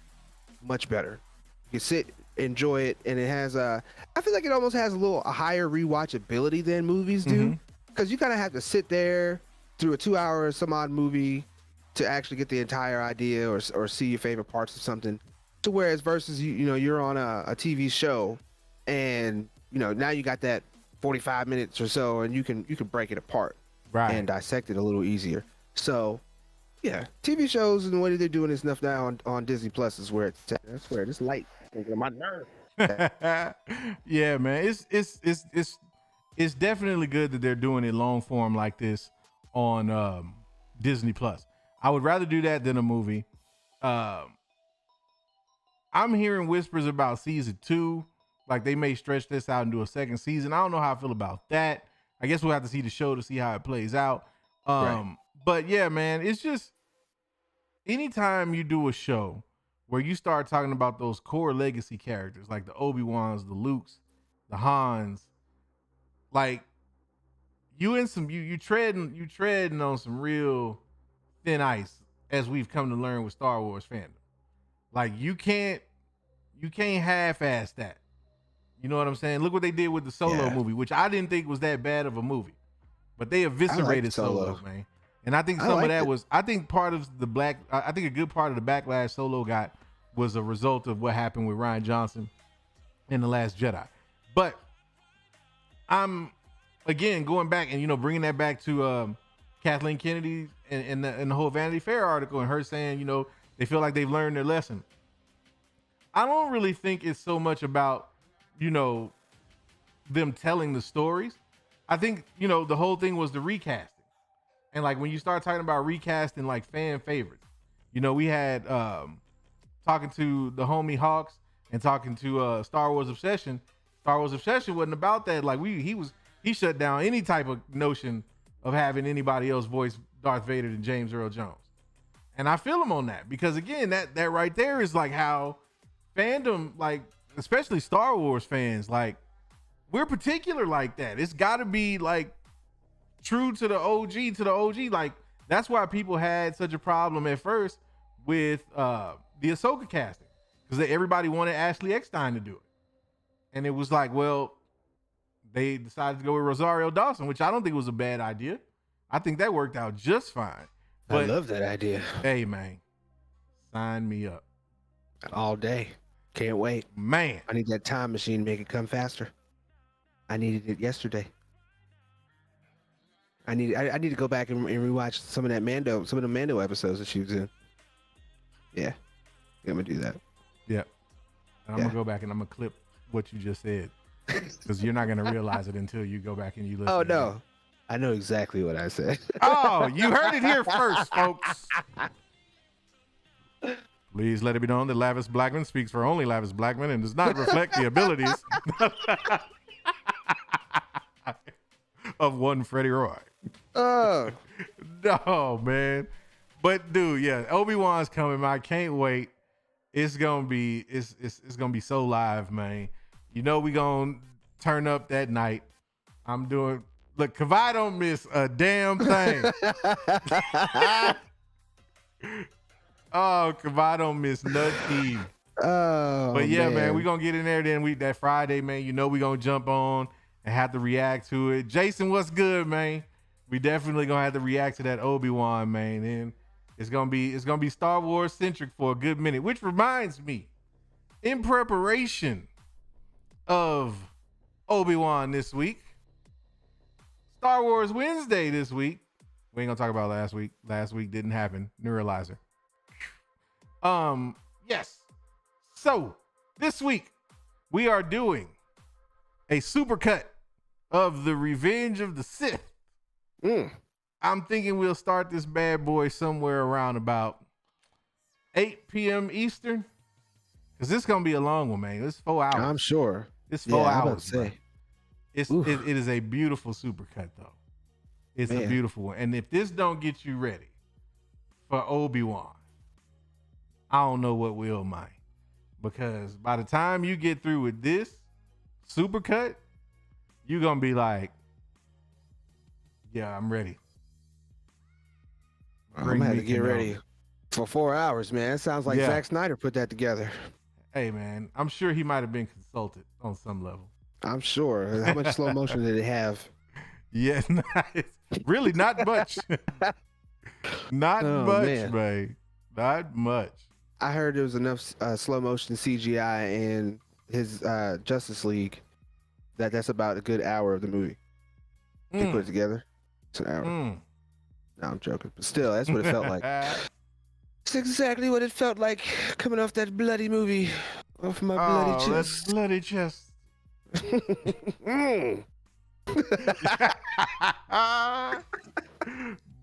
much better. You can sit, enjoy it, and it has I feel like it almost has a higher rewatchability than movies do, because you kind of have to sit there through a 2-hour some odd movie to actually get the entire idea or see your favorite parts of something. to whereas versus you're on a TV show, and now you got that 45 minutes or so, and you can break it apart and dissect it a little easier. So yeah, TV shows and the way they're doing this stuff now on Disney Plus is where it's at. That's where it's light. My nerve. Yeah, man, it's definitely good that they're doing it long form like this on Disney Plus. I would rather do that than a movie. I'm hearing whispers about season 2, like they may stretch this out and do a second season. I don't know how I feel about that. I guess we'll have to see the show to see how it plays out. Right. But yeah, man, it's just anytime you do a show where you start talking about those core legacy characters, like the Obi-Wans, the Lukes, the Hans, like you treading on some real thin ice, as we've come to learn with Star Wars fandom. Like you can't half-ass that. You know what I'm saying? Look what they did with the Solo movie, which I didn't think was that bad of a movie, but they eviscerated Solo, man. And I think some of that was, I think part of I think a good part of the backlash Solo got was a result of what happened with Rian Johnson in The Last Jedi. But I'm, again, going back and, bringing that back to Kathleen Kennedy and the whole Vanity Fair article and her saying, they feel like they've learned their lesson. I don't really think it's so much about, them telling the stories. I think, the whole thing was the recasting. And like when you start talking about recasting like fan favorites, we had talking to the homie Hawks and talking to Star Wars Obsession. Star Wars Obsession wasn't about that. Like he shut down any type of notion of having anybody else voice Darth Vader than James Earl Jones. And I feel him on that because again, that right there is like how fandom, like especially Star Wars fans, like we're particular like that. It's got to be like true to the OG. Like that's why people had such a problem at first with the Ahsoka casting, because everybody wanted Ashley Eckstein to do it, and it was like, well, they decided to go with Rosario Dawson, which I don't think was a bad idea. I think that worked out just fine. But, I love that idea. Hey man, sign me up all day. Can't wait, man. I need that time machine to make it come faster. I needed it yesterday. I need to go back and rewatch some of the Mando episodes that she was in. Yeah, I'm gonna do that. Yeah, and I'm gonna go back and I'm gonna clip what you just said because you're not gonna realize it until you go back and you listen. Oh no, I know exactly what I said. Oh, you heard it here first, folks. Please let it be known that Lavis Blackman speaks for only Lavis Blackman and does not reflect the abilities of one Freddie Roy. Oh no, man. But dude, yeah, Obi-Wan's coming. I can't wait. It's gonna be so live, man. We gonna turn up that night. Look, Kavai don't miss a damn thing. Oh, Kavai don't miss nothing. Oh, but yeah, man, we gonna get in there then that Friday, man. We gonna jump on and have to react to it. Jason, what's good, man? We definitely gonna have to react to that Obi-Wan, man. And it's gonna be Star Wars centric for a good minute. Which reminds me, in preparation of Obi-Wan this week, Star Wars Wednesday this week. We ain't gonna talk about last week. Last week didn't happen. Neuralizer. Yes. So this week we are doing a supercut of the Revenge of the Sith. I'm thinking we'll start this bad boy somewhere around about 8 p.m. Eastern. Because this is going to be a long one, man. It's 4 hours. I'm sure. It's 4 hours. It is a beautiful supercut, though. It's a beautiful one. And if this don't get you ready for Obi-Wan, I don't know what will, man. Because by the time you get through with this supercut, you're going to be like, yeah, I'm ready. I'm going to have to get ready for 4 hours, man. It sounds like Zack Snyder put that together. Hey, man, I'm sure he might have been consulted on some level. I'm sure. How much slow motion did it have? Yeah, really not much. Not much, man. Not much. I heard there was enough slow motion CGI in his Justice League that's about a good hour of the movie. They put it together. It's an hour. No, I'm joking. But still, that's what it felt like. It's exactly what it felt like coming off that bloody movie. Off my bloody chest. That bloody chest.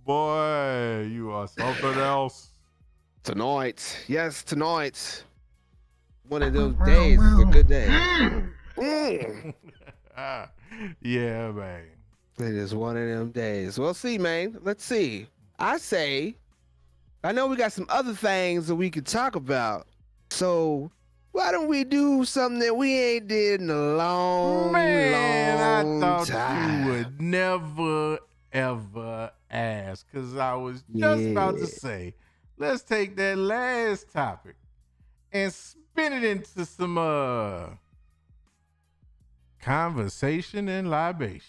Boy, you are something else. Tonight. Yes, tonight. One of those days is a good day. Yeah, man. It is one of them days. We'll see, man. Let's see. I know we got some other things that we could talk about. So why don't we do something that we ain't did in a long I thought time. you would never, ever ask. Because I was just about to say, let's take that last topic and spin it into some conversation and libation.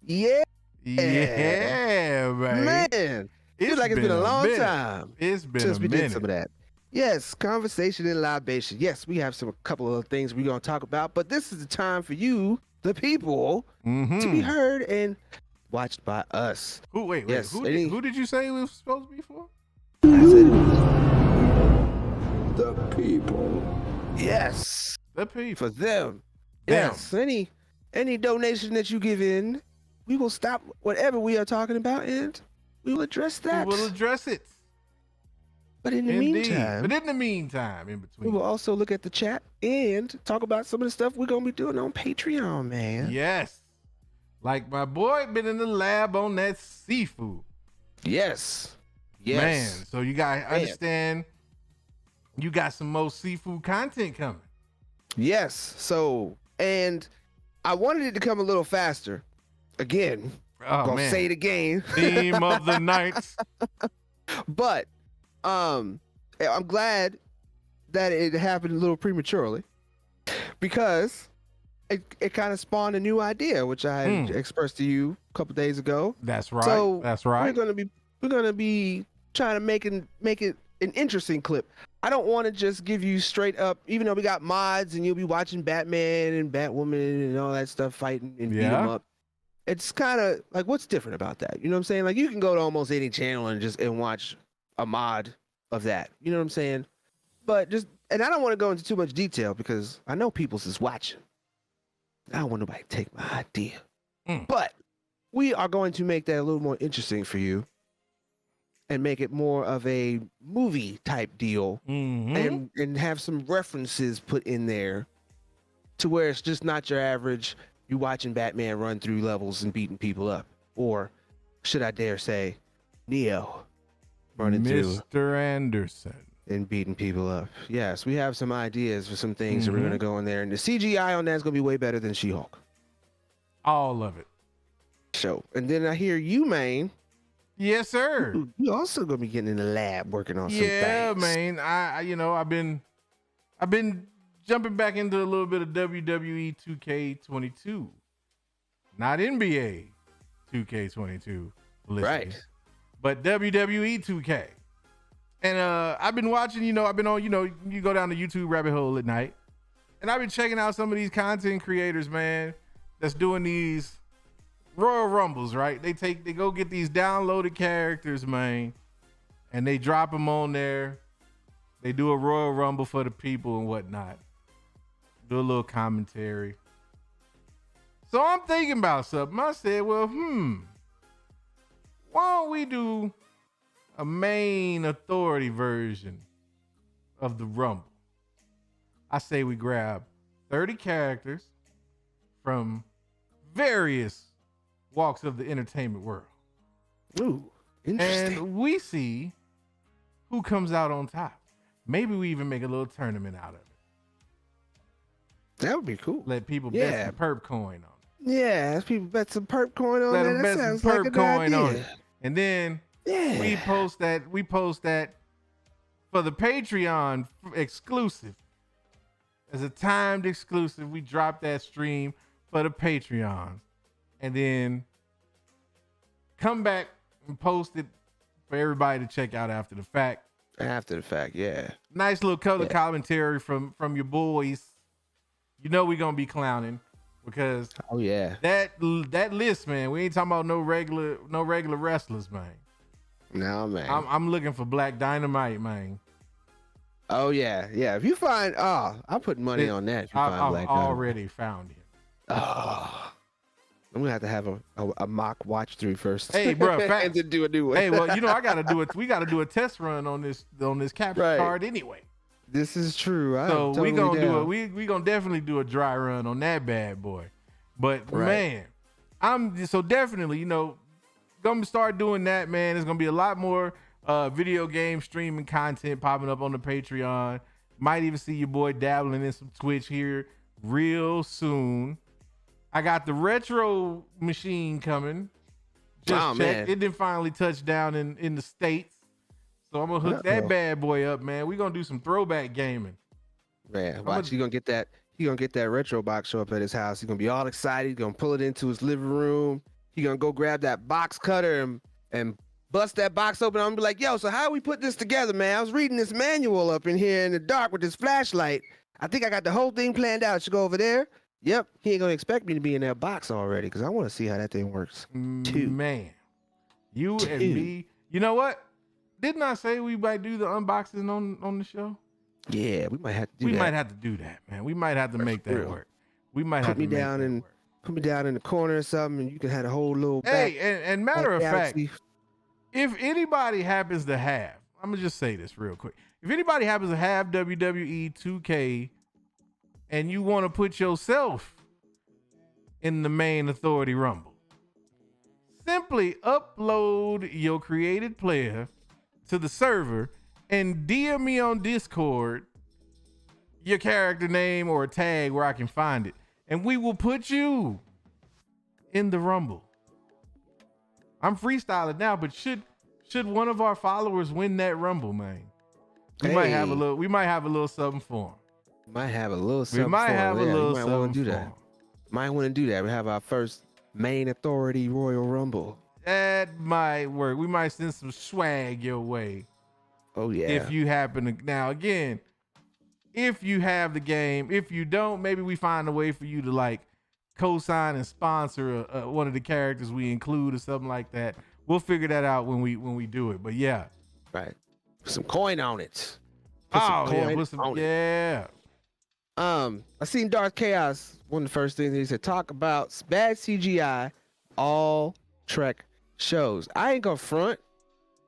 Yeah. Yeah, man. Feels like it's been a long minute. time. It's been since a we minute. did some of that. Yes, conversation and libation. Yes, we have a couple of things we're gonna talk about, but this is the time for you, the people, to be heard and watched by us. Wait. Yes, Who did you say it was supposed to be for? I said it was The people. yes The people. for them. Them. Yes, any donation that you give in, we will stop whatever we are talking about and we will address that. We will address it. But in the Indeed. meantime, But in the meantime, in we between. will also look at the chat and talk about some of the stuff we're gonna be doing on Patreon, man. Yes. Like my boy been in the lab on that Sifu. Yes. Man, so you guys understand you got some more seafood content coming. Yes. So, and I wanted it to come a little faster. Again, gonna say it again. Theme of the night. But I'm glad that it happened a little prematurely because it kind of spawned a new idea, which I had expressed to you a couple days ago. That's right. So That's right. We're gonna be trying to make it an interesting clip. I don't want to just give you straight up, even though we got mods and you'll be watching Batman and Batwoman and all that stuff fighting and beat them up. It's kind of like, what's different about that? You know what I'm saying? Like you can go to almost any channel and watch a mod of that. You know what I'm saying? But and I don't want to go into too much detail because I know people's is watching. I don't want nobody to take my idea. But we are going to make that a little more interesting for you and make it more of a movie type deal and have some references put in there to where it's just not your average you watching Batman run through levels and beating people up, or should I dare say Neo running through Mr. Anderson and beating people up. Yes, we have some ideas for some things that we're going to go in there, and the CGI on that is going to be way better than She-Hulk. All of it. So, and then I hear you, Mayne. Yes, sir. You also going to be getting in the lab working on some things. Yeah, man. I've been jumping back into a little bit of WWE 2K22. Not NBA 2K22. Right. But WWE 2K. And I've been watching, you go down the YouTube rabbit hole at night. And I've been checking out some of these content creators, man, that's doing these Royal Rumbles, right? They go get these downloaded characters, man, and they drop them on there. They do a Royal Rumble for the people and whatnot. Do a little commentary. So I'm thinking about something. I said, well, why don't we do a main authority version of the Rumble? I say we grab 30 characters from various walks of the entertainment world. Ooh, interesting. And we see who comes out on top. Maybe we even make a little tournament out of it. That would be cool. Let people bet some perp coin on it. Yeah, let people bet some perp coin on Let that. them That bet some sounds like a perp good coin on idea. it. And then Yeah. we post that for the Patreon exclusive. As a timed exclusive, we drop that stream for the Patreons. And then come back and post it for everybody to check out after the fact. After the fact, yeah. Nice little color commentary from your boys. You know we're gonna be clowning because Oh yeah. that list, man. We ain't talking about no regular wrestlers, man. No man. I'm looking for Black Dynamite, man. Oh yeah, yeah. If you find, I'll put money on that. If you find I've Black Dynamite. already found him. Oh, I'm gonna have a mock watch through first. Hey, bro, and then do a new one. Hey, well, you know I gotta do it. We gotta do a test run on this capture Right. card anyway. This is true. So we totally gonna down. we gonna definitely do a dry run on that bad boy. But Right. man, I'm so definitely, you know, gonna start doing that, man. There's gonna be a lot more video game streaming content popping up on the Patreon. Might even see your boy dabbling in some Twitch here real soon. I got the retro machine coming. Just Oh, checked. man. It didn't finally touch down in the States. So I'm gonna hook that bad boy up, man. We're gonna do some throwback gaming. Man, watch, he gonna get that retro box show up at his house. He's gonna be all excited. He's gonna pull it into his living room. He gonna go grab that box cutter and bust that box open. I'm gonna be like, yo, so how we put this together, man? I was reading this manual up in here in the dark with this flashlight. I think I got the whole thing planned out. Should go over there. Yep, he ain't gonna expect me to be in that box already because I want to see how that thing works. Man, you and me. You know what? Didn't I say we might do the unboxing on the show? Yeah, we might have to do that. We might have to do that, man. We might have to make that real. work. We might have to make that work. Put me down in the corner or something, and you can have a whole little. Hey, and matter of fact, galaxy. if anybody happens to have, I'm gonna just say this real quick. If anybody happens to have WWE 2K and you want to put yourself in the main Authority Rumble, simply upload your created player to the server and DM me on Discord your character name or a tag where I can find it, and we will put you in the Rumble. I'm freestyling now, but should one of our followers win that Rumble, man, we might have a little something for him. Might have a little something. We might have a little might something want to do for that. him. Might want to do that. We have our first main Authority Royal Rumble. That might work. We might send some swag your way. Oh yeah. If you happen to, now again, if you have the game, if you don't, maybe we find a way for you to like co-sign and sponsor one of the characters we include or something like that. We'll figure that out when we do it. But yeah, right. Put some coin on it. Yeah. I seen Darth Chaos. One of the first things he said, talk about bad CGI, all Trek shows. I ain't gonna front.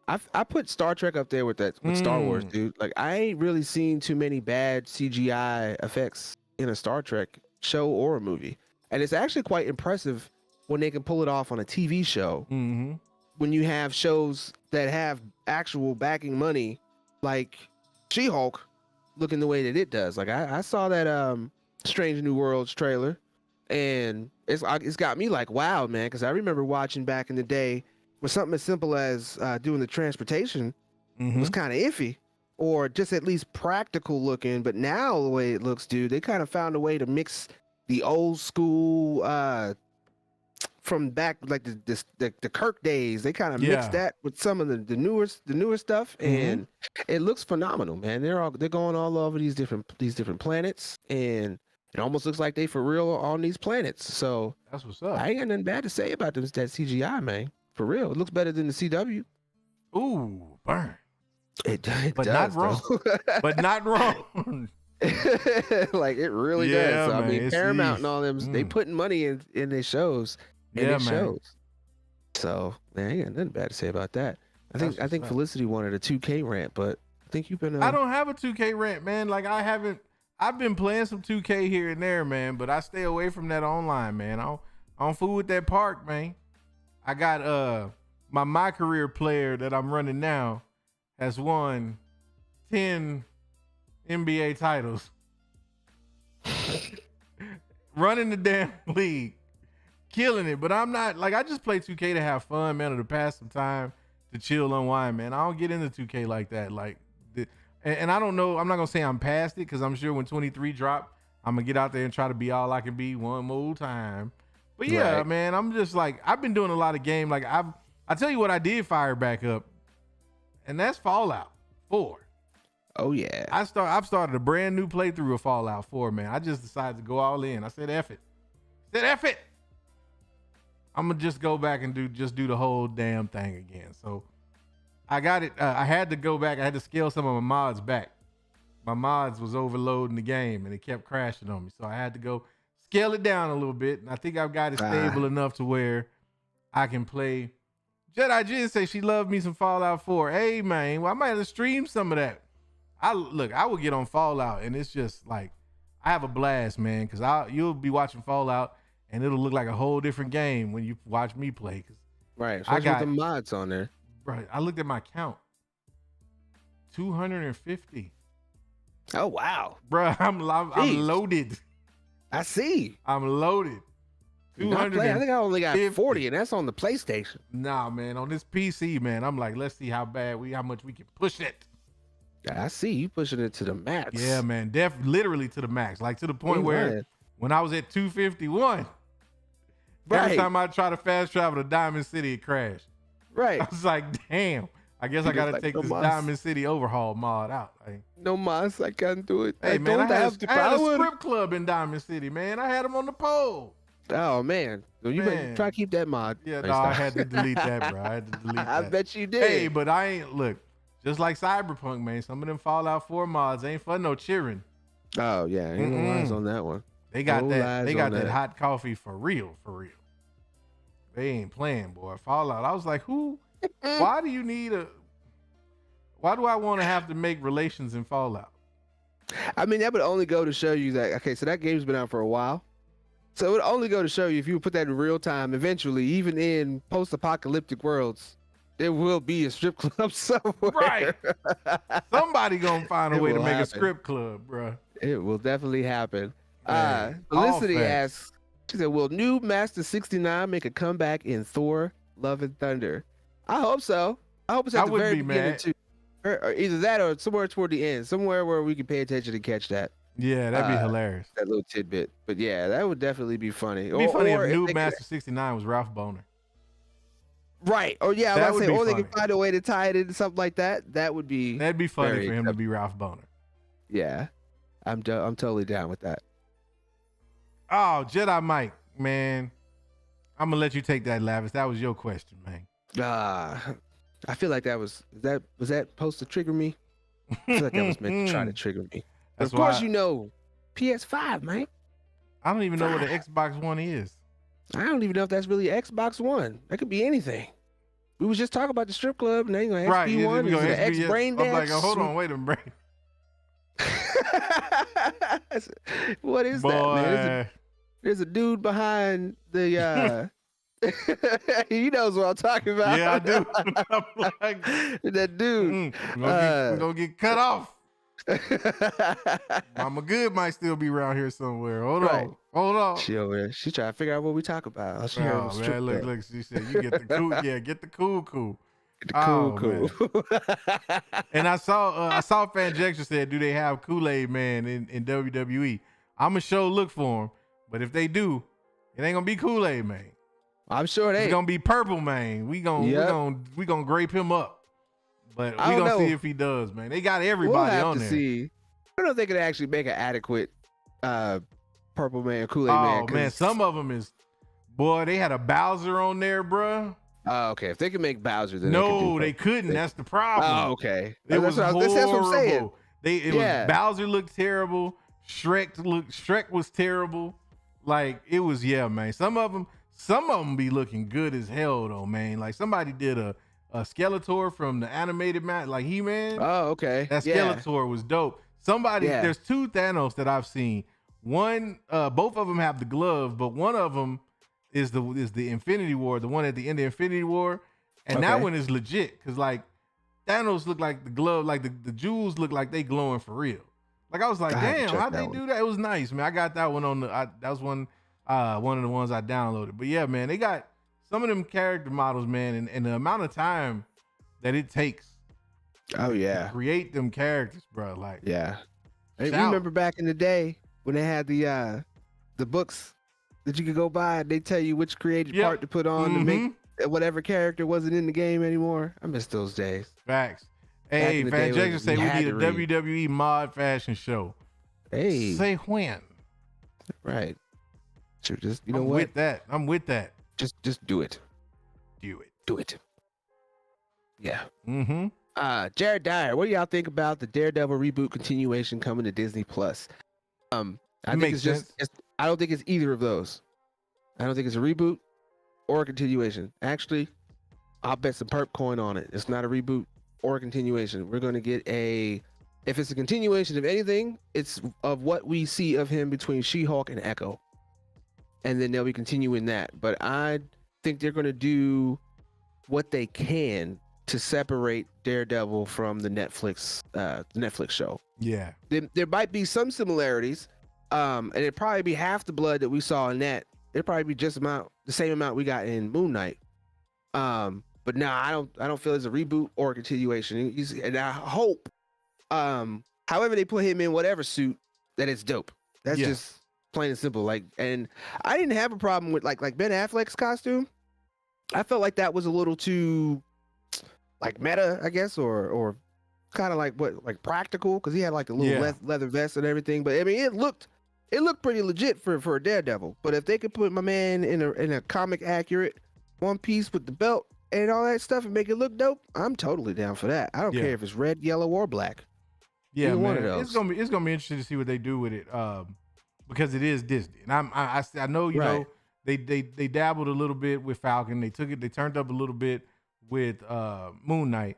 I put Star Trek up there with Star Wars, dude. Like I ain't really seen too many bad CGI effects in a Star Trek show or a movie, and it's actually quite impressive when they can pull it off on a TV show. Mm-hmm. When you have shows that have actual backing money, like She-Hulk, looking the way that it does. Like I saw that Strange New Worlds trailer, and it's got me like, wow, man, because I remember watching back in the day when something as simple as doing the transportation was kind of iffy, or just at least practical looking. But now the way it looks, dude, they kind of found a way to mix the old school from back like the Kirk days. They kind of mixed that with some of the newer stuff, and it looks phenomenal, man. They're going all over these different planets, and it almost looks like they for real on these planets. So that's what's up. I ain't got nothing bad to say about that CGI, man. For real, it looks better than the CW. Ooh, burn. It but does, not wrong. But not wrong. Like it really does. So, I mean, Paramount and all them, they putting money in their shows. Shows. So man, ain't got nothing bad to say about that. I think Felicity wanted a 2K rant, but I think you've been. I don't have a 2K rant, man. Like I've been playing some 2K here and there, man, but I stay away from that online, man. I don't fool with that park, man. I got my career player that I'm running now has won 10 NBA titles. Running the damn league. Killing it, but I'm not like, I just play 2K to have fun, man, or to pass some time, to chill, unwind, man. I don't get into 2K like that. Like, and I don't know, I'm not gonna say I'm past it, because I'm sure when 23 drop, I'm gonna get out there and try to be all I can be one more time. But yeah, right. Man, I'm just like, I've been doing a lot of game. Like I tell you what, I did fire back up, and that's Fallout 4. Oh yeah. I've started a brand new playthrough of Fallout 4, man. I just decided to go all in. I said, F it. I'm gonna just go back and do the whole damn thing again. So I got it. I had to go back. I had to scale some of my mods back. My mods was overloading the game and it kept crashing on me. So I had to go scale it down a little bit. And I think I've got it stable enough to where I can play. Jedi Jen say she loved me some Fallout 4. Hey man, well, I might have to stream some of that. I will get on Fallout and it's just like I have a blast, man, because you'll be watching Fallout and it'll look like a whole different game when you watch me play. Right. So I got the mods on there. Right. I looked at my count. 250. Oh wow. Bro, I'm loaded. I see. I'm loaded. I think I only got 40, and that's on the PlayStation. Nah, man, on this PC, man, I'm like, let's see how much we can push it. I see you pushing it to the max. Yeah, man, literally to the max, like to the point where when I was at 251, every time I try to fast travel to Diamond City, it crashed. Right. I was like, damn. I guess I gotta take this Diamond City overhaul mod out. Like, no mods, I can't do it. Hey man, I had a script club in Diamond City, man. I had them on the pole. Oh man, well, you better try to keep that mod. Yeah, no, I had to delete that, bro. I had to delete that. I bet you did. Hey, but I ain't look. Just like Cyberpunk, man. Some of them Fallout 4 mods ain't for no cheering. Oh yeah, ain't no lies on that one. They got that. They got that hot coffee for real, for real. They ain't playing, boy. Fallout. I was like, who? Why do you need Why do I want to have to make relations in Fallout? I mean, that would only go to show you that. Okay, so that game's been out for a while. So it would only go to show you if you put that in real time. Eventually, even in post-apocalyptic worlds, there will be a strip club somewhere. Right. Somebody gonna find a way to make a strip club, bro. It will definitely happen. Felicity asks, she said, will new Master 69 make a comeback in Thor, Love and Thunder? I hope so. I hope it's at the very beginning too. Or either that or somewhere toward the end, somewhere where we can pay attention to catch that. Yeah, that'd be hilarious. That little tidbit. But yeah, that would definitely be funny. It'd be funny if new Master 69 was Ralph Boner. Right. Or yeah, I was saying, or they could find a way to tie it into something like that. That'd be funny for him to be Ralph Boner. Yeah. I'm totally down with that. Oh, Jedi Mike, man. I'm gonna let you take that, Lavis. That was your question, man. I feel like was that supposed to trigger me? I feel like that was meant to try to trigger me. Of course, you know, PS5, man. I don't even know what an Xbox One is. I don't even know if that's really Xbox One. That could be anything. We was just talking about the strip club, and then you know, XP One is the X Brain Dance. I'm like, hold on, wait a minute. What is that, man? There's a dude behind the. He knows what I'm talking about. Yeah, I do. I'm like, that dude. We're gonna get cut off. Mama Good might still be around here somewhere. Hold on. She trying to figure out what we talk about. Man, look. She said you get the cool. Yeah, get the cool. Get the cool. And I saw Fanjection said, do they have Kool-Aid Man in WWE? I'm a sure look for him, but if they do, it ain't gonna be Kool-Aid Man. I'm sure it ain't. It's gonna be Purple Man. We gonna grape him up. But we gonna see if he does, man. They got everybody on there. See. I don't know if they could actually make an adequate Purple Man, Kool-Aid Man. Oh man, some of them is, boy, they had a Bowser on there, bruh. Oh, okay. If they can make Bowser, then they couldn't. That's the problem. Oh, okay. That's what I'm saying. Was Bowser looked terrible. Shrek was terrible. Like it was, man. Some of them be looking good as hell though, man. Like somebody did a Skeletor from the animated match, like He-Man. Oh, okay. That Skeletor was dope. There's two Thanos that I've seen. One, both of them have the glove, but one of them is the Infinity War, the one at the end of Infinity War, and that one is legit because like Thanos looked like the glove, like the jewels look like they glowing for real. Like I was like, damn, how'd they do that? It was nice, man. I got that one that was one of the ones I downloaded. But yeah, man, they got some of them character models, man, and the amount of time that it takes. Oh yeah, to create them characters, bro. Like yeah. Hey, remember back in the day when they had the books that you could go buy, and they tell you which creative part to put on to make whatever character wasn't in the game anymore. I miss those days. Facts. Hey, in the Fan day when Jackson say we had need to a read. WWE mod fashion show. Hey, Say when. right. Sure, just you know I'm what? with that. I'm with that. Just do it. Do it. Do it. Yeah. Mm-hmm. Jared Dyer, what do y'all think about the Daredevil reboot continuation coming to Disney Plus? I think makes it's just sense. I don't think it's either of those. I don't think it's a reboot or a continuation. Actually, I'll bet some perp coin on it. It's not a reboot or a continuation. We're going to get if it's a continuation of anything, it's of what we see of him between She-Hulk and Echo. And then they'll be continuing that. But I think they're going to do what they can to separate Daredevil from the Netflix show. Yeah. There might be some similarities, and it'd probably be half the blood that we saw in that. It'd probably be just the same amount we got in Moon Knight. But no, I don't feel it's a reboot or a continuation. And I hope, however they put him in whatever suit, that it's dope. That's just plain and simple. Like, and I didn't have a problem with like Ben Affleck's costume. I felt like that was a little too like meta, I guess, or kind of like practical, because he had like the little leather vest and everything. But I mean, it looked pretty legit for a Daredevil. But if they could put my man in a comic accurate one piece with the belt and all that stuff and make it look dope, I'm totally down for that. I don't care if it's red, yellow, or black. Yeah, Either man. one of those. It's gonna be interesting to see what they do with it, because it is Disney, and I know you know they dabbled a little bit with Falcon. They turned up a little bit with Moon Knight,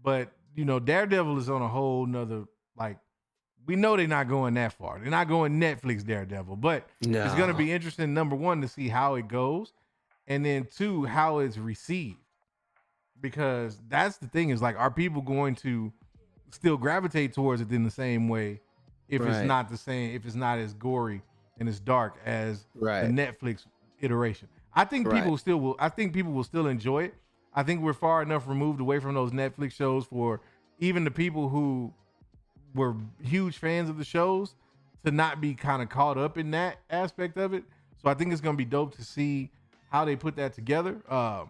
but you know Daredevil is on a whole nother, like, we know they're not going that far. They're not going Netflix Daredevil, but it's gonna be interesting, number one, to see how it goes, and then two, how it's received, because that's the thing, is like, are people going to still gravitate towards it in the same way if it's not the same, if it's not as gory and as dark as the Netflix iteration? I think people will still enjoy it. I think we're far enough removed away from those Netflix shows for even the people who were huge fans of the shows to not be kind of caught up in that aspect of it. So I think it's going to be dope to see how they put that together. But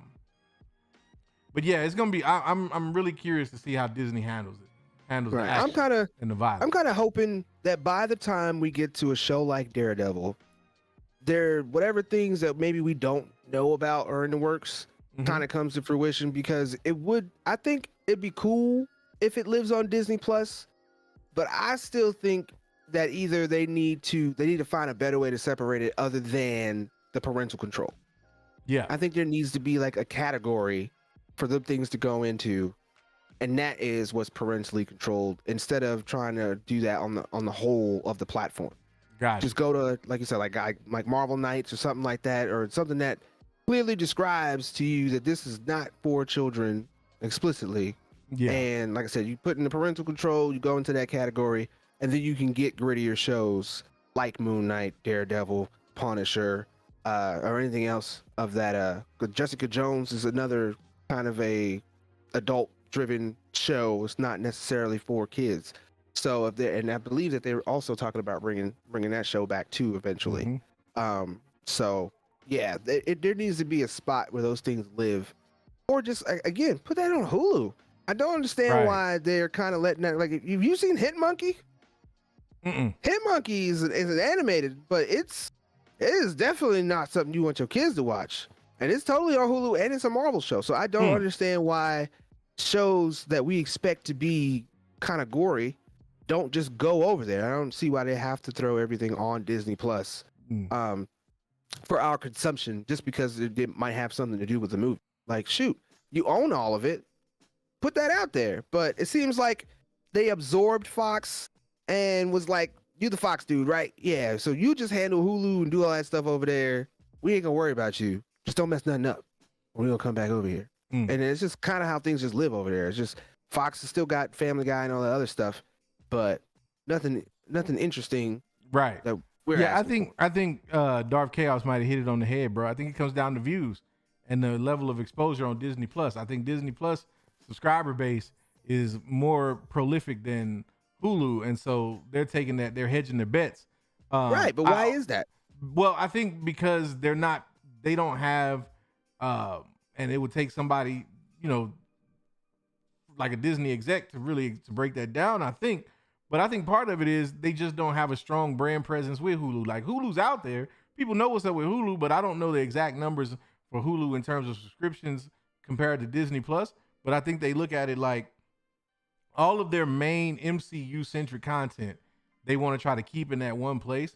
yeah, it's going to be, I'm really curious to see how Disney handles it. The action and the violence. I'm kind of hoping that by the time we get to a show like Daredevil, whatever things that maybe we don't know about or in the works kind of comes to fruition, because I think it'd be cool if it lives on Disney Plus, but I still think that either they need to find a better way to separate it other than the parental control. Yeah. I think there needs to be like a category for the things to go into, and that is what's parentally controlled, instead of trying to do that on the whole of the platform. Just go to, like you said, like Marvel Knights or something like that, or something that clearly describes to you that this is not for children explicitly. Yeah. And like I said, you put in the parental control, you go into that category, and then you can get grittier shows like Moon Knight, Daredevil, Punisher, or anything else of that. Jessica Jones is another kind of a adult-driven show. It's not necessarily for kids. So and I believe that they're also talking about bringing that show back too eventually. So yeah, there needs to be a spot where those things live, or just again put that on Hulu. I don't understand why they're kind of letting that. Like, have you seen Hit Monkey? Hit Monkey is an animated, but it is definitely not something you want your kids to watch, and it's totally on Hulu, and it's a Marvel show. So I don't understand why shows that we expect to be kind of gory don't just go over there. I don't see why they have to throw everything on Disney Plus for our consumption, just because it might have something to do with the movie. Like, shoot, you own all of it, put that out there. But it seems like they absorbed Fox and was like, you the Fox dude, right? Yeah, so you just handle Hulu and do all that stuff over there. We ain't gonna worry about you. Just don't mess nothing up. We're gonna come back over here. And it's just kind of how things just live over there. It's just Fox has still got Family Guy and all that other stuff, but nothing interesting. Right. That we're asking I think Darth Chaos might have hit it on the head, bro. I think it comes down to views and the level of exposure on Disney Plus. I think Disney Plus subscriber base is more prolific than Hulu, and so they're hedging their bets. Right, but why is that? Well, I think because they don't have, and it would take somebody, like a Disney exec to break that down, I think. But I think part of it is they just don't have a strong brand presence with Hulu. Like Hulu's out there. People know what's up with Hulu, but I don't know the exact numbers for Hulu in terms of subscriptions compared to Disney Plus. But I think they look at it like all of their main MCU centric content, they want to try to keep in that one place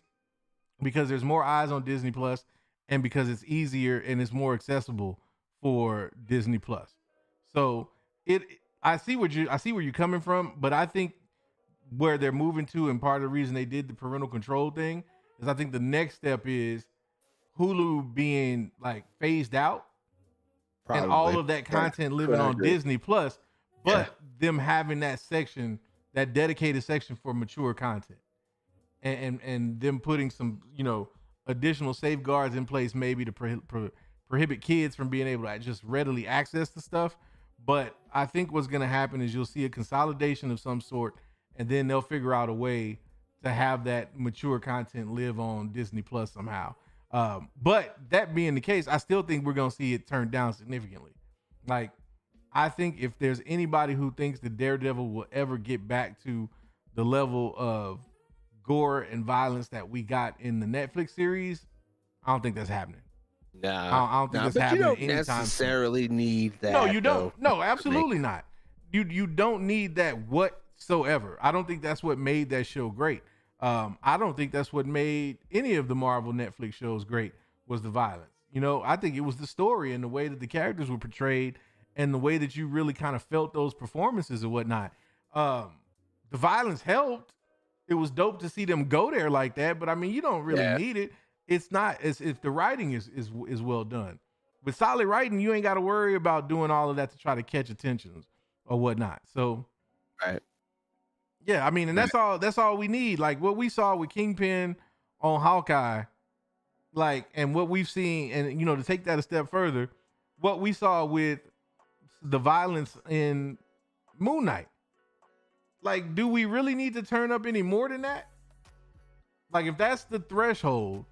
because there's more eyes on Disney Plus and because it's easier and it's more accessible for Disney Plus. So I see where you're coming from, but I think where they're moving to, and part of the reason they did the parental control thing is I think the next step is Hulu being like phased out. Probably. And all of that content living on Disney Plus, but them having that section, that dedicated section for mature content, and them putting some, additional safeguards in place, maybe to prohibit kids from being able to just readily access the stuff. But I think what's going to happen is you'll see a consolidation of some sort, and then they'll figure out a way to have that mature content live on Disney Plus somehow. But that being the case, I still think we're going to see it turned down significantly. Like, I think if there's anybody who thinks that Daredevil will ever get back to the level of gore and violence that we got in the Netflix series, I don't think that's happening. Nah, I don't think that's happening. You don't necessarily need that. No, you don't. No, absolutely not. You don't need that whatsoever. I don't think that's what made that show great. I don't think that's what made any of the Marvel Netflix shows great, was the violence. I think it was the story and the way that the characters were portrayed and the way that you really kind of felt those performances and whatnot. The violence helped. It was dope to see them go there like that, but I mean, you don't really need it. It's not as if the writing is well done. With solid writing, you ain't got to worry about doing all of that to try to catch attention or whatnot. So, right. Yeah, I mean, and that's all we need. Like what we saw with Kingpin on Hawkeye, like, and what we've seen, and to take that a step further, what we saw with the violence in Moon Knight. Like, do we really need to turn up any more than that? Like, if that's the threshold,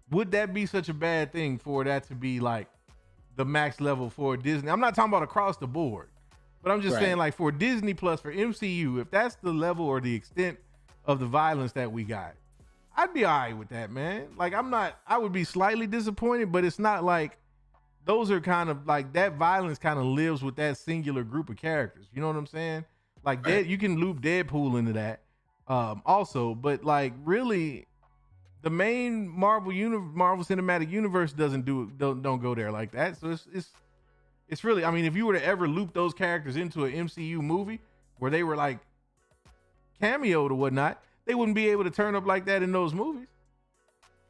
would that be such a bad thing for that to be like the max level for Disney? I'm not talking about across the board. But I'm just saying, like, for Disney Plus, for MCU, if that's the level or the extent of the violence that we got, I'd be all right with that, man. Like, I would be slightly disappointed, but it's not like those are kind of like that violence kind of lives with that singular group of characters. You know what I'm saying? Like, you can loop Deadpool into that also, but like really the main Marvel Cinematic Universe don't go there like that. So it's really, I mean, if you were to ever loop those characters into an MCU movie where they were like cameoed or whatnot, they wouldn't be able to turn up like that in those movies.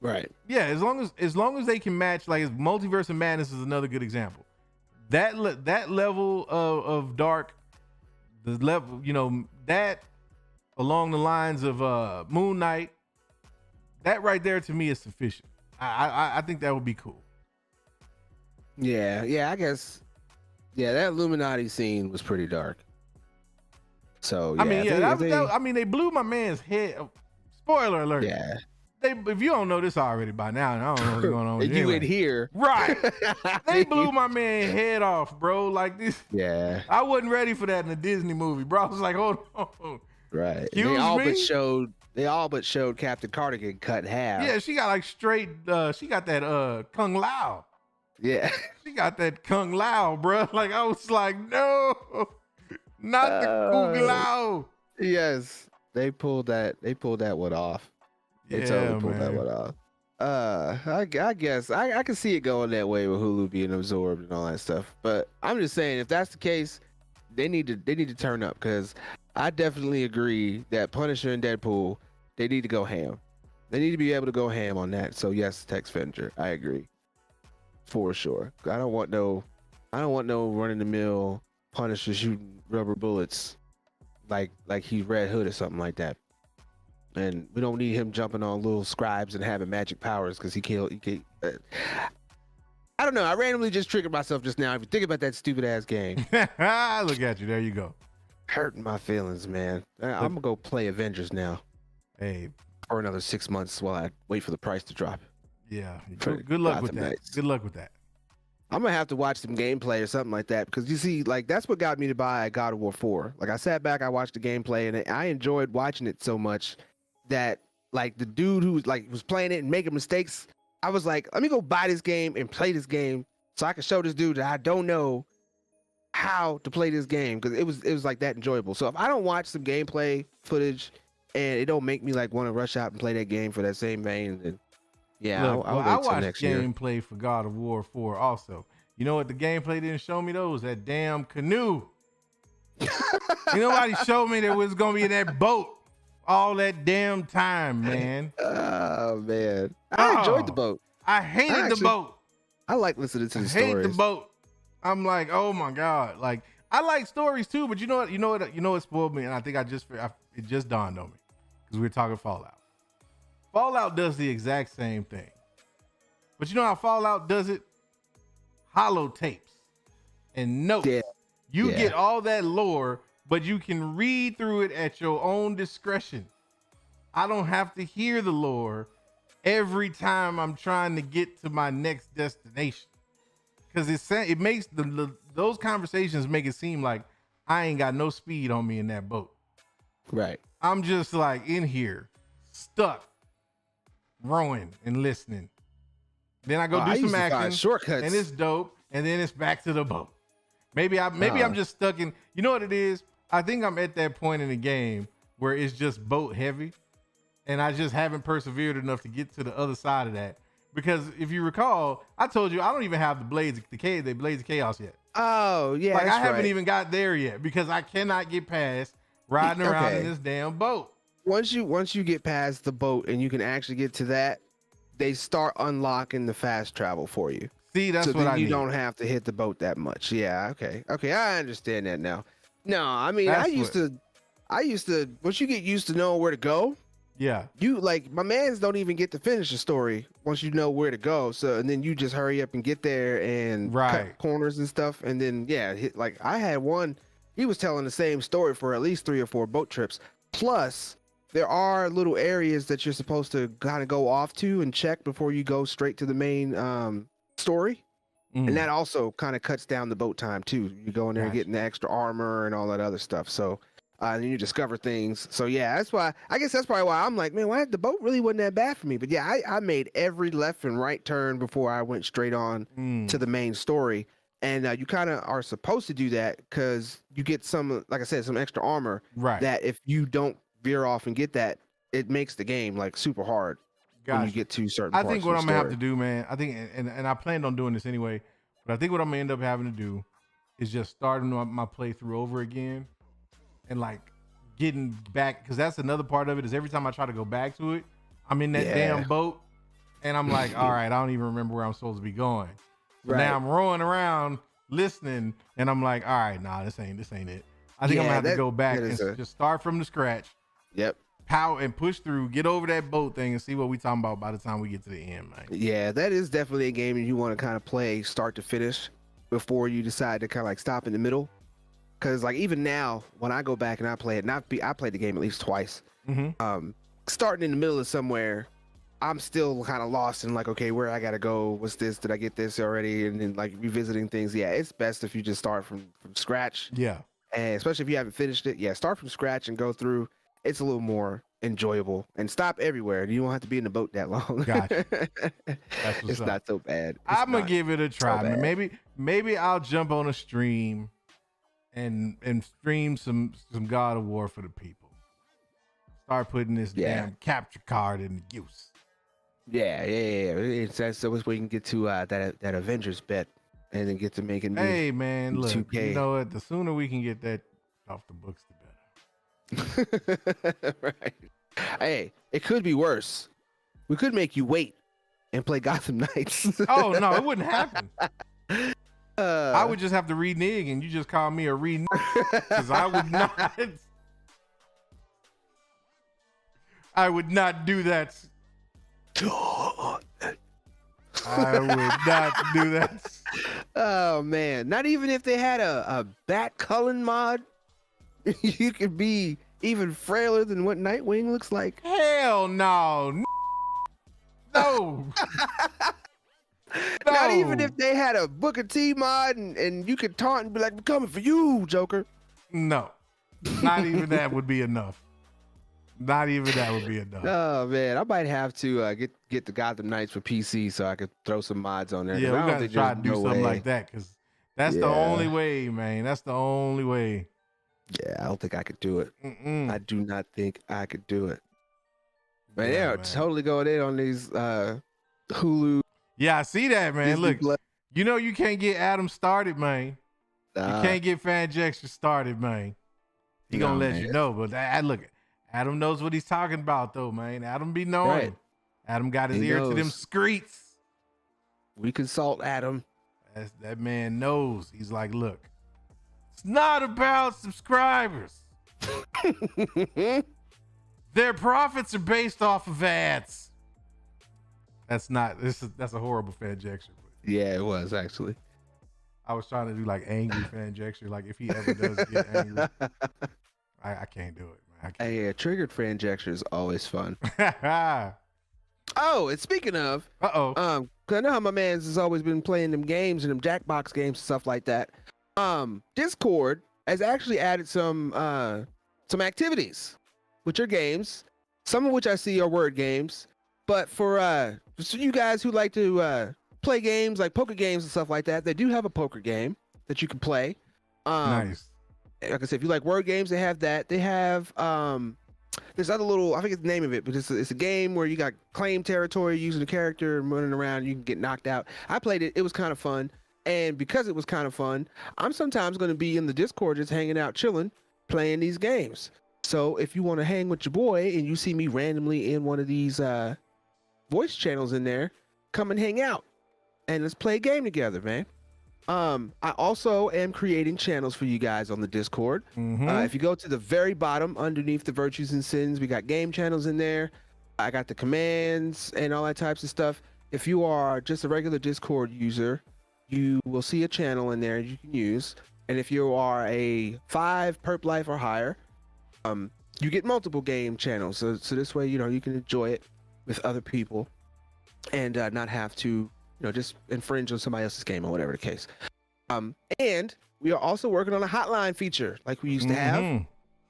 Right. Yeah, as long as they can match, like Multiverse of Madness is another good example. That level of dark, the level, that along the lines of Moon Knight, that right there to me is sufficient. I think that would be cool. Yeah, I guess. Yeah, that Illuminati scene was pretty dark. So yeah, I mean, they blew my man's head. Spoiler alert. Yeah. If you don't know this already by now, I don't know what's going on with you in here. Right. They blew my man's head off, bro. Like this. Yeah. I wasn't ready for that in a Disney movie, bro. I was like, hold on. Right. Excuse me? They all but showed Captain Carter getting cut in half. Yeah, she got like straight, she got that Kung Lao. Yeah. She got that Kung Lao, bro. Like, I was like, no, not the Kung Lao. Yes. They pulled that one off. They totally pulled that one off. I guess I can see it going that way with Hulu being absorbed and all that stuff. But I'm just saying, if that's the case, they need to turn up, because I definitely agree that Punisher and Deadpool, they need to go ham. They need to be able to go ham on that. So yes, Tex Venger, I agree, for sure. I don't want no run in the mill Punisher shooting rubber bullets like he's Red Hood or something like that. And we don't need him jumping on little scribes and having magic powers because he can't. I don't know. I randomly just triggered myself just now. If you think about that stupid ass game. Look at you. There you go. Hurting my feelings, man. I'm going to go play Avengers now. Hey. For another 6 months while I wait for the price to drop. Yeah. Good luck with that. Good luck with that. I'm gonna have to watch some gameplay or something like that because you see, like that's what got me to buy God of War 4. Like I sat back, I watched the gameplay, and I enjoyed watching it so much that like the dude who was playing it and making mistakes, I was like, let me go buy this game and play this game so I can show this dude that I don't know how to play this game because it was like that enjoyable. So if I don't watch some gameplay footage and it don't make me like want to rush out and play that game for that same vein, then yeah, Look, I'll well, I wait till watched next year. gameplay for God of War 4 also. You know what the gameplay didn't show me though? Was that damn canoe. Nobody showed me that it was gonna be in that boat all that damn time, man. Oh man, I enjoyed the boat. I hated the boat. I like listening to the I stories. hate the boat. I'm like, oh my god, like I like stories too, but you know what spoiled me, and I think it just dawned on me because we were talking Fallout. Fallout does the exact same thing, but you know how Fallout does it? Hollow tapes and notes. Yeah. You get all that lore, but you can read through it at your own discretion. I don't have to hear the lore every time I'm trying to get to my next destination. Because it makes those conversations make it seem like I ain't got no speed on me in that boat. Right. I'm just like in here, stuck, rowing and listening. Then I go do some action, shortcuts, and it's dope. And then it's back to the boat. Maybe I'm just stuck in. You know what it is? I think I'm at that point in the game where it's just boat heavy, and I just haven't persevered enough to get to the other side of that. Because if you recall, I told you I don't even have the blades of chaos yet. Oh yeah, like I haven't right. even got there yet because I cannot get past riding around in this damn boat. Once you get past the boat and you can actually get to that, they start unlocking the fast travel for you. See, that's so what I need. You don't have to hit the boat that much. Yeah, okay, I understand that now. No, I mean, I used to. Once you get used to knowing where to go, yeah, you like my mans don't even get to finish the story once you know where to go. So and then you just hurry up and get there and cut corners and stuff, and then like I had one. He was telling the same story for at least 3 or 4 boat trips. Plus, there are little areas that you're supposed to kind of go off to and check before you go straight to the main story. And that also kind of cuts down the boat time too. You go in there and getting the extra armor and all that other stuff. So and you discover things. So yeah, that's why I guess that's probably why I'm like, man, why the boat really wasn't that bad for me. But yeah, I made every left and right turn before I went straight on to the main story. And you kind of are supposed to do that because you get some, like I said, some extra armor. Right. That if you don't veer off and get that, it makes the game like super hard when you get to certain parts. I think what I'm gonna have to do, man, I think, and I planned on doing this anyway, but I think what I'm gonna end up having to do is just starting my playthrough over again and like getting back, because that's another part of it is every time I try to go back to it, I'm in that damn boat and I'm like, all right, I don't even remember where I'm supposed to be going. So now I'm rowing around listening and I'm like, all right, nah, this ain't it. I think I'm gonna have to go back and just start from the scratch. Yep. Power and push through, get over that boat thing and see what we talking about by the time we get to the end, man. Yeah, that is definitely a game you want to kind of play start to finish before you decide to kind of like stop in the middle. Because like even now, when I go back and I play it, I played the game at least twice. Starting in the middle of somewhere, I'm still kind of lost in like, okay, where I gotta go? What's this? Did I get this already? And then like revisiting things. Yeah, it's best if you just start from scratch. Yeah. And especially if you haven't finished it, start from scratch and go through. It's a little more enjoyable and stop everywhere. You don't have to be in the boat that long. Gotcha. It's not so bad. I'm gonna give it a try. So maybe I'll jump on a stream and stream some God of War for the people. Start putting this damn capture card in the use. That's so we can get to that Avengers bet and then get to making. Hey man, look, 2K. You know what? The sooner we can get that off the books, the better. Right. Hey, it could be worse. We could make you wait and play Gotham Knights. Oh no, it wouldn't happen. I would just have to renege, and you just call me a renege because I would not. I would not do that. I would not do that. Oh man, not even if they had a Bat Cullen mod. You could be even frailer than what Nightwing looks like. Hell no. No. Not even No. if they had a Booker T mod and you could taunt and be like, "We're coming for you, Joker." No. Not even that would be enough. Not even that would be enough. Oh man, I might have to get the Gotham Knights for PC so I could throw some mods on there. 'cause Yeah, I we don't got to think try there's to do no something way. like that because that's the Yeah. only way, man. That's the only way. Yeah, I don't think I could do it. Mm-mm. I do not think I could do it. But Yeah, yeah, man. totally going in on these Hulu. Yeah, I see that, man. Disney Look, Plus. you know you can't get Adam started, man. You Nah, can't get Fan Jackson started, man. He gonna No, let man. you know. But look, Adam knows what he's talking about, though, man. Adam be knowing. Right. Adam got his He ear to them knows. streets. we consult Adam. That man knows. He's like, look, it's not about subscribers. Their profits are based off of ads. That's a horrible Fan Jackson. Yeah, it was actually. I was trying to do like angry Fan Jackson, like if he ever does get angry. I can't do it, man. Hey, triggered fan injection is always fun. I can't. Oh, and speaking of, Uh-oh. cause I know how my man's has always been playing them games and them Jackbox games and stuff like that. Discord has actually added some activities with your games, some of which I see are word games, but for you guys who like to play games like poker games and stuff like that, they do have a poker game that you can play. Nice. Like I said, if you like word games, they have that. They have there's other little, I think it's the name of it, but it's a game where you got claim territory using a character and running around. You can get knocked out. I played it. It was kind of fun. And because it was kind of fun, I'm sometimes going to be in the Discord just hanging out, chilling, playing these games. So if you want to hang with your boy and you see me randomly in one of these voice channels in there, come and hang out and let's play a game together, man. I also am creating channels for you guys on the Discord. If you go to the very bottom underneath the virtues and sins, we got game channels in there. I got the commands and all that types of stuff. If you are just a regular Discord user, you will see a channel in there you can use. And if you are a 5 perp life or higher, you get multiple game channels. So this way, you can enjoy it with other people and not have to just infringe on somebody else's game or whatever the case. And we are also working on a hotline feature like we used to have.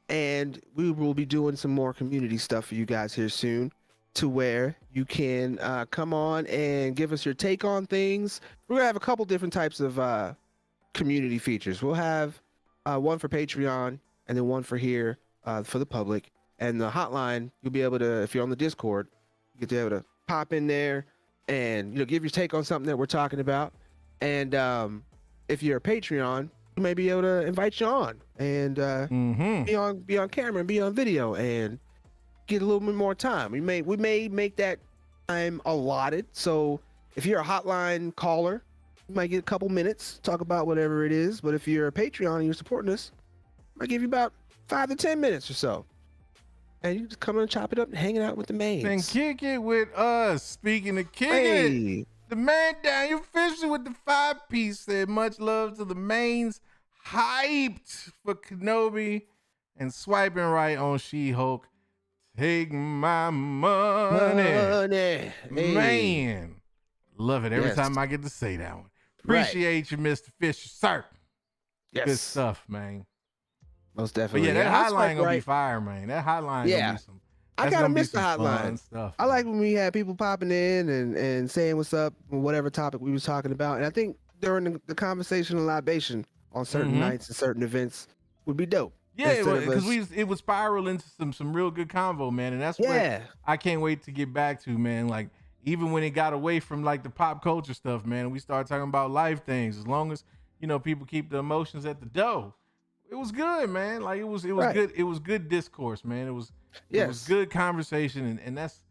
And we will be doing some more community stuff for you guys here soon to where you can come on and give us your take on things. We're going to have a couple different types of community features. We'll have one for Patreon and then one for here for the public. And the hotline, you'll be able to, if you're on the Discord, you'll be able to pop in there and give your take on something that we're talking about. And if you're a Patreon, we may be able to invite you on and be on camera and be on video and get a little bit more time. We may make that time allotted. So if you're a hotline caller, you might get a couple minutes, talk about whatever it is. But if you're a Patreon and you're supporting us, I might give you about 5 to 10 minutes or so. And you just come and chop it up and hanging out with the Maynes. And kick it with us. Speaking of kicking it, the man down, you officially with the 5-piece said much love to the Maynes. Hyped for Kenobi and swiping right on She-Hulk. Take my money. Hey. Man. Love it every Yes. time I get to say that one. Appreciate you, Mr. Fisher, sir. Yes. Good stuff, man. Most But definitely. yeah, that I hotline swipe gonna be right. fire, man. That hotline Yeah. gonna be some. I that's kind of gonna be miss the some fun hotline. stuff. I like when we had people popping in and saying what's up, whatever topic we was talking about. And I think during the conversation and libation on certain nights and certain events would be dope. Yeah, Instead of because us- it would spiral into some real good convo, man. And that's what Yeah. I can't wait to get back to, man. Like even when it got away from like the pop culture stuff, man, we started talking about life things. As long as people keep the emotions at the door, it was good, man. Like it was Right. good. It was good discourse, man. It was Yes. good conversation, and that's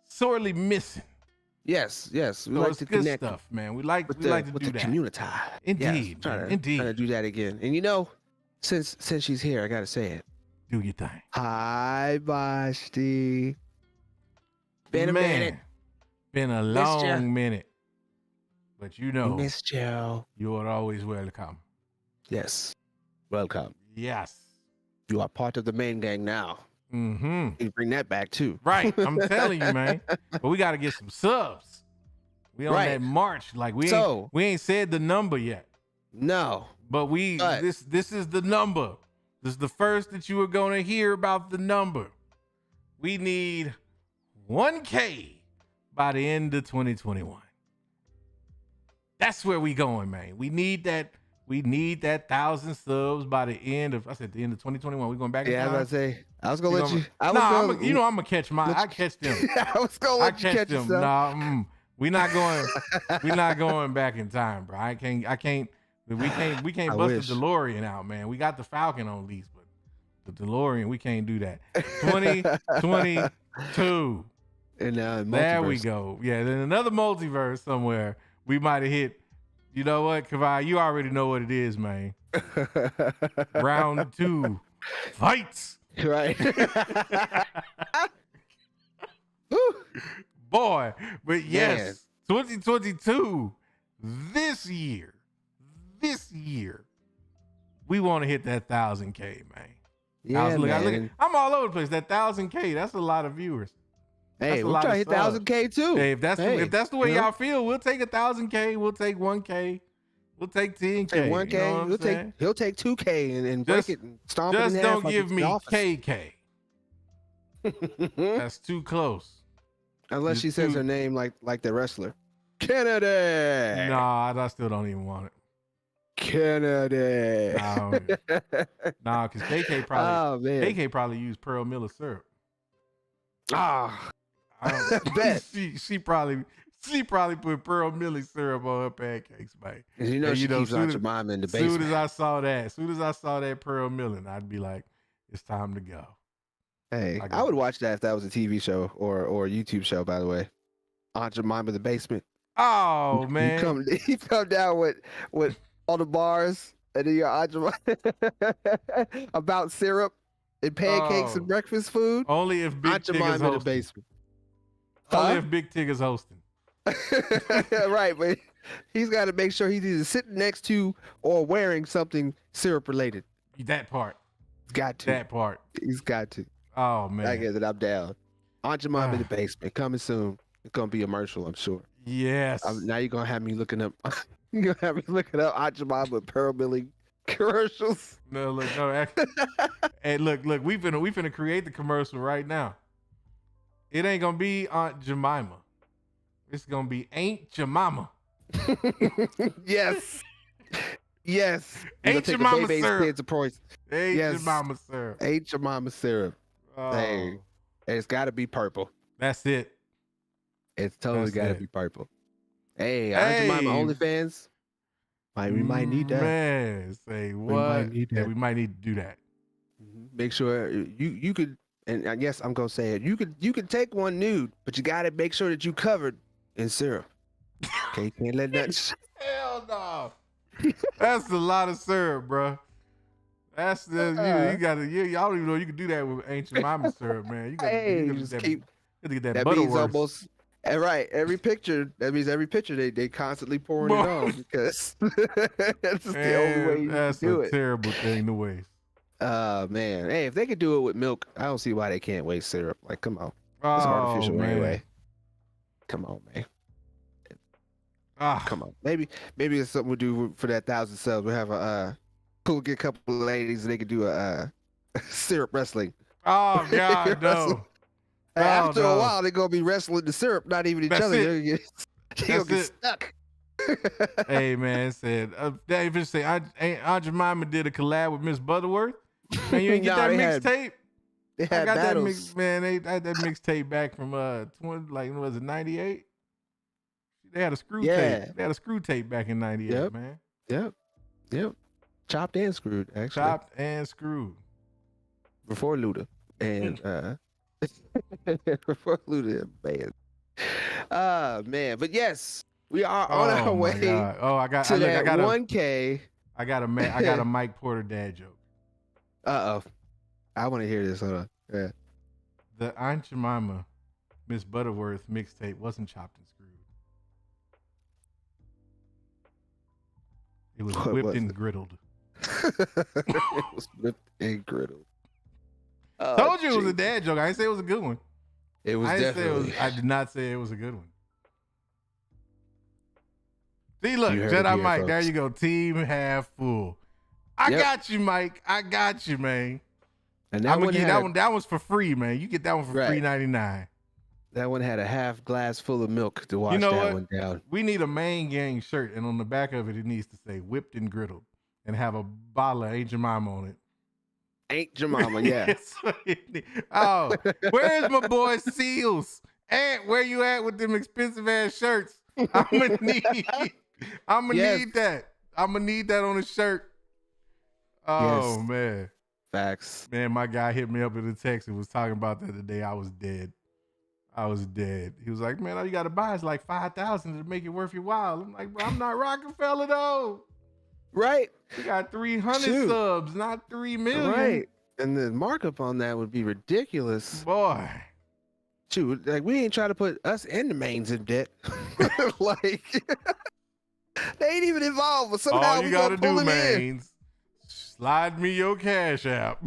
sorely missing. Yes. We So like it's to good connect stuff, man. We like to with do the that. community. Indeed, Yes, man. Indeed. Trying to do that again. And since she's here, I gotta say it. Do your thing. Hi, Bashti. Been a Man, minute. Been a Missed ya. long minute. But Missed you. you are always welcome. Yes. Welcome. Yes. You are part of the main gang now. Mm-hmm. You bring that back too. Right. I'm telling you, man. But we got to get some subs. We on that march. Like we ain't said the number yet. No. But this is the number. This is the first that you are gonna hear about the number. We need 1K by the end of 2021. That's where we going, man. We need that 1,000 subs by the end of 2021. We going back in time. Yeah, I was gonna let you. I'm gonna catch mine. I catch them. I was gonna let you catch them. Nah, we're not going back in time, bro. We can't bust the DeLorean out, man. We got the Falcon on lease, but the DeLorean, we can't do that. 2022. And there we go. Yeah, then another multiverse somewhere. We might have hit. You know what, Kavai? You already know what it is, man. Round 2, fights. Right. Boy, but yes, 2022. This year, we want to hit that 1,000K, man. Yeah, man. I'm all over the place. That 1,000K, that's a lot of viewers. Hey, we're trying to hit 1,000K too. Hey, if that's the way y'all feel, we'll take 1,000K. We'll take 1K. We'll take 10K. 1K. You know he'll take 2K and break it and stomp it in half. Just don't like give me office. KK. That's too close. Unless she says her name like the wrestler. Kennedy. Nah, I still don't even want it. Kennedy. Nah, because KK probably used Pearl Miller syrup. Ah. I bet she probably put Pearl Miller syrup on her pancakes, man. You know she keeps Aunt Jemima in the basement. Soon as I saw that Pearl Miller, I'd be like, it's time to go. Hey, I would watch that if that was a TV show or a YouTube show, by the way. Aunt Jemima in the basement. Oh man. You come down with all the bars and then your Aunt Jemima about syrup and pancakes and breakfast food. Only if Big Tig is hosting. In the basement. Only if Big Tig is hosting. Right, but he's got to make sure he's either sitting next to or wearing something syrup related. That part. He's got to. That part. He's got to. Oh man. I guess that I'm down. Aunt Jemima in the basement coming soon. It's gonna be a commercial, I'm sure. Yes. Now you're gonna have me looking up. You're gonna have me looking up Aunt Jemima with Pearl Miller commercials. No. Hey, look. We finna create the commercial right now. It ain't gonna be Aunt Jemima. It's gonna be Ain't Jemima. Yes. Ain't Jemima syrup. Ain't yes. Jemima syrup. Ain't Jemima syrup. Oh. Hey, it's got to be purple. That's it. It's totally got to be purple. Hey, Aunt Jemima OnlyFans. We might need that. Man, say what? We might need to do that. Make sure you could, and I guess I'm gonna say it. You could take one nude, but you gotta make sure that you covered in syrup. Okay, you can't let that. Hell no. That's a lot of syrup, bro. That's you gotta. Y'all don't even know you can do that with Aunt Jemima syrup, man. You gotta get that Butterworth. Right, every picture. That means every picture they constantly pouring it on because that's just the only way you can do it. That's a terrible thing to waste. Man. Hey, if they could do it with milk, I don't see why they can't waste syrup. Like, come on. Oh, it's artificial man. anyway. Come on, man. Come on. Maybe it's something we'll do for that 1,000 subs. We'll have get a couple of ladies and they could do a syrup wrestling. Oh God, no. After a while, they're gonna be wrestling the syrup, not even each other. They're gonna get stuck. Hey man, said David said Aunt Jemima did a collab with Miss Butterworth. Man, you ain't get that mixtape. They had battles. They had that mixtape back from 98? They had a screw tape. They had a screw tape back in 98, man. Yep. Chopped and screwed, actually. Chopped and screwed. Before Luda. And before Luda, man. Man. But yes, we are on our way to that 1K. I got a Mike Porter dad joke. Uh-oh. I want to hear this. Hold on. Yeah. The Aunt Jemima, Miss Butterworth mixtape wasn't chopped and screwed. It was whipped and griddled. It was whipped and griddled. Told you it was a dad joke. I didn't say it was a good one. It was definitely. I did not say it was a good one. See, look, You heard it Jedi here, Mike. There folks. you go. Team half full. I Yep. got you, Mike. I got you, man. And I'm that gonna one give had that a, one. That one's for free, man. You get that one for Right. $3.99. that one had a half glass full of milk to wash You know that what? one down. We need a Mayne gang shirt, and on the back of it, it needs to say "whipped and griddled," and have a bottle of Aunt Jemima on it. Ain't Jemima, yeah. Oh, where's my boy Seals? Aunt, where you at with them expensive ass shirts? I'm gonna need Yes. need that. I'm gonna need that on a shirt. Oh Yes. man. Facts. Man, my guy hit me up in the text and was talking about that today. I was dead. He was like, man, all you gotta buy is like 5,000 to make it worth your while. I'm like, bro, I'm not Rockefeller though. Right. We got 300 Shoot. subs, not 3 million. Right. And the markup on that would be ridiculous. Boy. Shoot, like we ain't trying to put us and the Maynes in debt. Like they ain't even involved, but somehow All we you gotta gonna pull do, it in. Maynes, slide me your Cash App.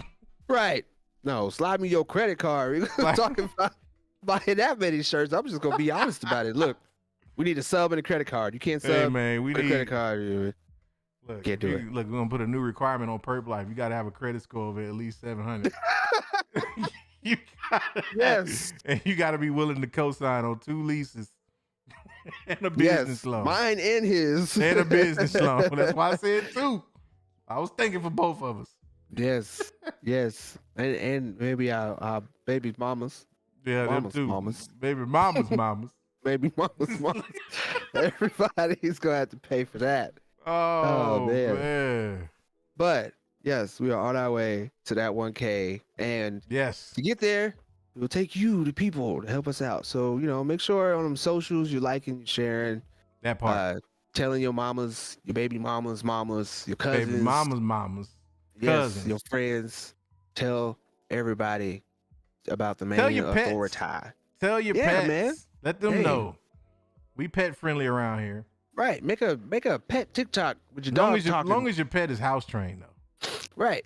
Right. No, slide me your credit card. We're talking about buying that many shirts. I'm just gonna be honest about it. Look, we need a sub and a credit card. You can't sub Hey man, we with a need credit card. Look, Can't do Look, we're gonna put a new requirement on Perp Life. You gotta have a credit score of at least 700. You gotta Yes. and you gotta be willing to co-sign on 2 leases and a business Yes, loan. mine and his. And a business loan. That's why I said 2. I was thinking for both of us. Yes, yes, and maybe our baby mamas, Yeah, Mama's them 2. mamas. Baby mama's mamas. baby mamas. Everybody's gonna have to pay for that. Oh, man. man. But yes, we are on our way to that 1K, and Yes. to get there, it will take you, the people, to help us out. So make sure on them socials you're liking, you're sharing, That part. telling your mamas, your baby mamas, your cousins, Baby mamas. yes, cousins. your friends. Tell everybody about the Tell Mayne your pets. authority. Tell your Yeah, pets. man. Let them Hey. know. We pet friendly around here. Right. Make a pet TikTok with your Long dog as talking. long as your pet is house trained though. Right.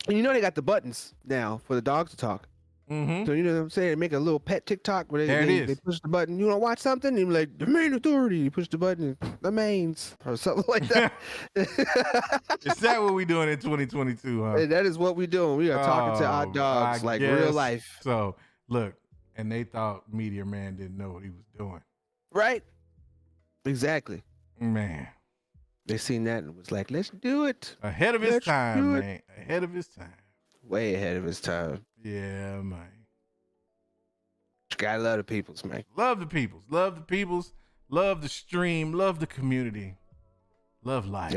And they got the buttons now for the dogs to talk. Mm-hmm. So you know what I'm saying? Make a little pet TikTok where There it they is. push the button. You want to watch something? And you're like, the Mayne authority. You push the button, the Maynes or something like that. Is that what we doing in 2022, huh? And that is what we doing. We are talking to our Oh, dogs I like real guess life. So look, and they thought Meteor Man didn't know what he was doing. Right? Exactly. Man. They seen that and was like, let's do it. Ahead of his Let's time, do it. man. Ahead of his time. Way ahead of his time. Yeah, man. You gotta love the peoples, man. Love the peoples. Love the peoples. Love the stream. Love the community. Love life.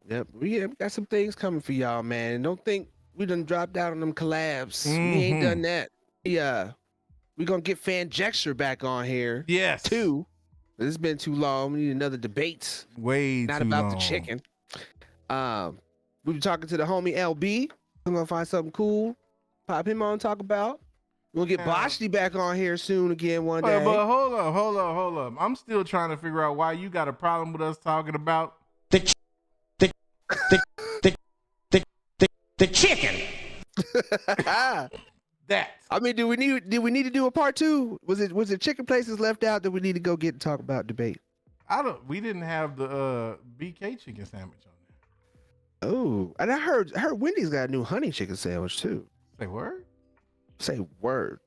Yep. We got some things coming for y'all, man. And don't think we done dropped out on them collabs. We ain't done that. Yeah. We gonna get Fanjexture back on here Yes. too. It's been too long. We need another debate. Way Not too about long. the chicken. We were talking to the homie LB. I'm gonna find something cool. Pop him on, talk about. We'll get Yeah. Boschly back on here soon again one day. But hold up. I'm still trying to figure out why you got a problem with us talking about the chicken. that. I mean, did we need to do a part 2? Was it chicken places left out that we need to go get and talk about debate? We didn't have the BK chicken sandwich on there. Oh, and I heard Wendy's got a new honey chicken sandwich too. Say word? Say word.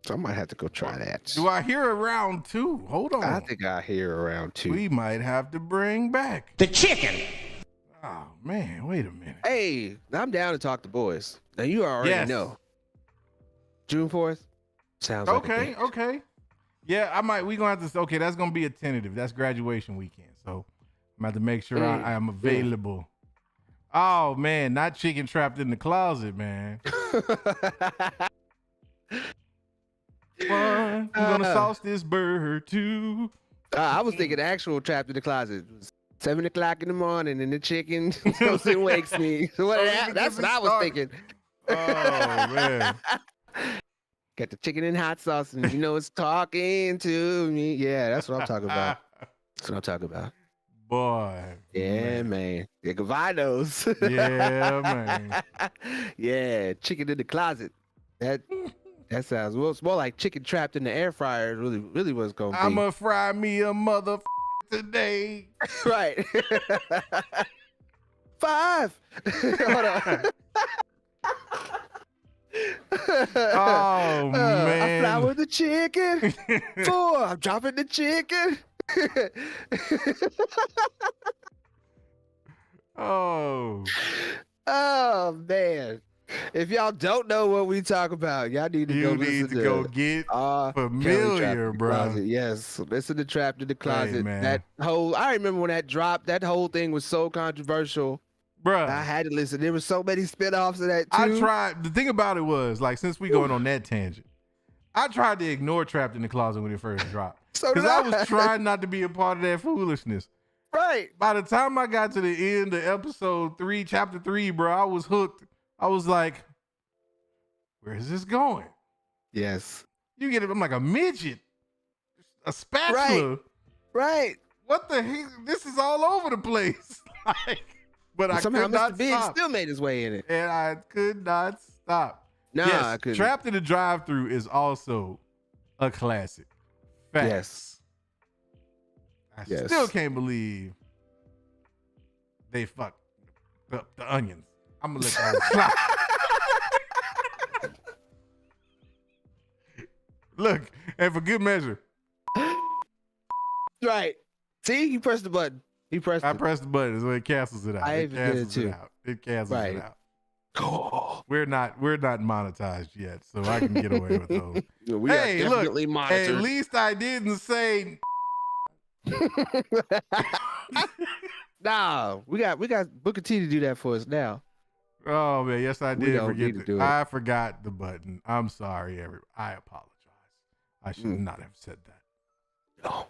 So I might have to go try that. Do I hear a round 2? Hold on. I think I hear around 2. We might have to bring back The chicken. Oh man, wait a minute. Hey, I'm down to talk to boys. Now you already Yes. know. June 4th. Sounds like a Okay, date. okay. Yeah, we gonna have to. Okay, that's gonna be a tentative. That's graduation weekend, so I'm gonna have to make sure I am available. Oh man, not chicken trapped in the closet, man. One, I'm gonna sauce this bird too. I was thinking actual trapped in the closet. It was 7 o'clock in the morning and the chicken comes and wakes me. So that's what I was thinking. Oh man. Got the chicken and hot sauce and it's talking to me. Yeah, that's what I'm talking about. That's what I'm talking about. Boy. Yeah, man. Yeah, Gavinos. Yeah, man. Yeah, chicken in the closet. That sounds it's more like chicken trapped in the air fryer. Really was gonna be. I'ma fry me a mother today. Right. 5. Hold on. Oh, I fly man. with the chicken. 4. I'm dropping the chicken. Oh. Oh man. If y'all don't know what we talk about, y'all need to go You listen need to go get Kelly Trapped familiar, in the bro. Closet. Yes, listen to Trapped in the Closet. man. I remember when that dropped, that whole thing was so controversial. Bruh. I had to listen. There were so many spinoffs of that too. I tried. The thing about it was, like, since we going on that tangent, I tried to ignore Trapped in the Closet when it first dropped. So Because did I was trying not to be a part of that foolishness. Right. By the time I got to the end of episode 3, chapter 3, bro, I was hooked. I was like, where is this going? Yes. You get it. I'm like a midget, a spatula. Right. What the heck? This is all over the place. Like, but I Somehow could not Mr. Big stop. still made his way in it. And I could not stop. Nah, yes, I couldn't. Trapped in the Drive-Thru is also a classic. Facts. Yes. I Yes. still can't believe they fucked up the onions. I'm gonna let that slide. Look, and for good measure, Right. See, he pressed the button. He pressed I it. pressed the button so it cancels it out. I It even did it cancels too. it out. It cancels Right. it out. Oh. We're not monetized yet, so I can get away with those. We Hey, are look, definitely At monitored. least I didn't say. Nah, we got Booker T to do that for us now. Oh man, yes I We did don't forget. need to do it. I forgot the button. I'm sorry, everybody. I apologize. I should not have said that. No,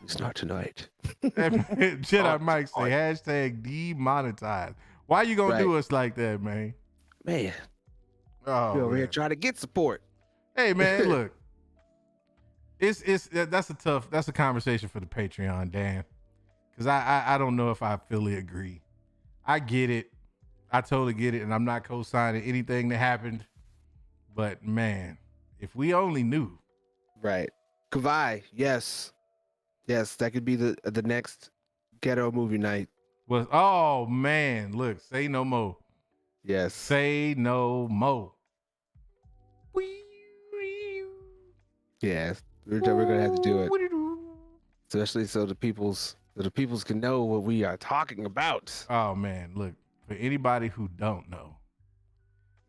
it's not tonight. Jedi Mike say hashtag demonetized. Why you gonna do us like that, man? Man, Oh, we over here man. trying to get support. Hey man, look. That's a conversation for the Patreon, Dan. Cause I don't know if I fully agree. I get it. I totally get it, and I'm not co-signing anything that happened. But man, if we only knew. Right. Kavai, yes. Yes, that could be the next ghetto movie night. Was oh man, look, say no more. Yes. Say no more. Yes. We're gonna have to do it. Especially so the peoples can know what we are talking about. Oh man, look, for anybody who don't know,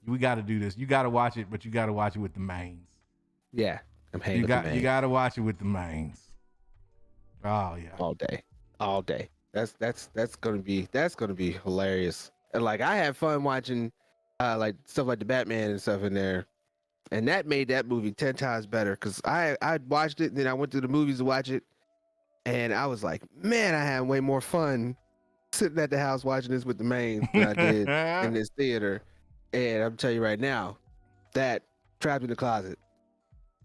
we got to do this. You got to watch it, but you got to watch it with the Maynes. Yeah. I'm hanging You with the got to watch it with the Maynes. Oh yeah. all day. That's gonna be hilarious. And like I had fun watching like stuff like the Batman and stuff in there, and that made that movie 10 times better because I watched it and then I went to the movies to watch it, and I was like, man, I had way more fun sitting at the house watching this with the Maynes than I did in this theater. And I'm telling you right now, that Trapped in the Closet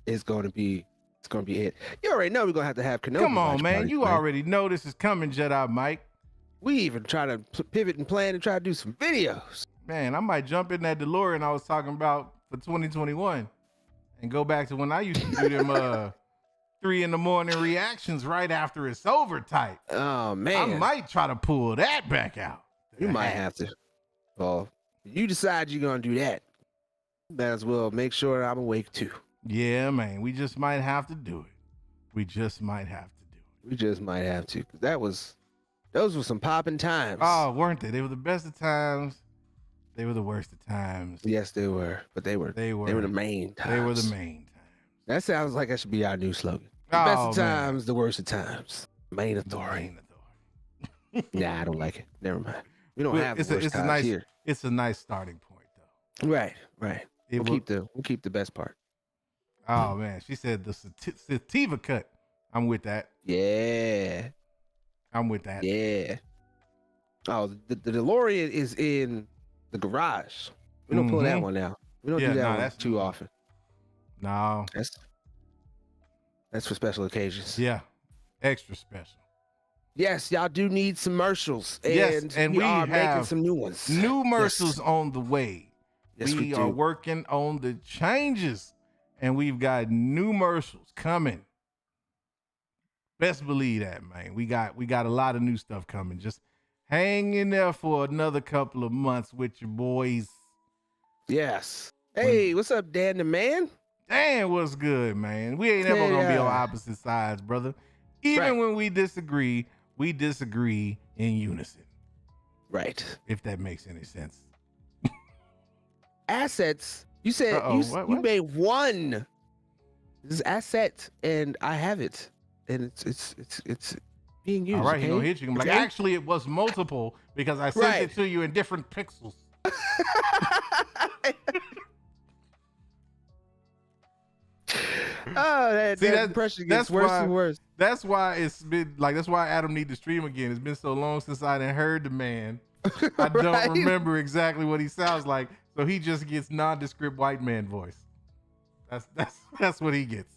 is going to be it. You already know we're gonna have to have Kenobi. Come on, watch man. parties, You already know this is coming, Jedi Mike. We even try to pivot and plan and try to do some videos. Man, I might jump in that DeLorean I was talking about for 2021 and go back to when I used to do them 3 a.m. reactions right after it's over type. Oh I man, might try to pull that back out. you might have to. Well, you decide you're gonna do that. Might as well make sure I'm awake too. Yeah, man. We just might have to do it. We just might have to do it. We just might have to. 'Cause those were some popping times. Oh, weren't they? They were the best of times. They were the worst of times. Yes, they were. But they were the main times. They were the main times. That sounds like that should be our new slogan. The Oh, best of man. times, the worst of times. Main authority. Main authority. Nah, I don't like it. Never mind. We don't Well, have it's the worst a times nice here. It's a nice starting point though. Right. It We'll will- keep the best part. Oh man, she said the sativa cut. I'm with that. Yeah. I'm with that. Yeah. Oh, the DeLorean is in the garage. We don't pull that Mhm. one out. We don't Yeah, do that nah, one that's- too often. No. That's for special occasions. Yeah. Extra special. Yes, y'all do need some commercials. And, Yes, and we are making have some new ones. New commercials on the way. Yes, we are do. working on the changes, and we've got new commercials coming Best believe that, man. We got a lot of new stuff coming. Just hang in there for another couple of months with your boys. Yes. Hey, what's up, Dan the man? Dan, what's good, man? We ain't ever gonna be on opposite sides, brother. Even when we disagree in unison. Right. If that makes any sense. Assets. You said you made one. This is asset, and I have it, and it's being used. All right, okay? he gonna hit you. I'm like, actually, it was multiple because I sent it to you in different pixels. that impression gets worse and worse. That's why it's been like. That's why Adam need to stream again. It's been so long since I done heard the man. I don't remember exactly what he sounds like, so he just gets nondescript white man voice. That's what he gets.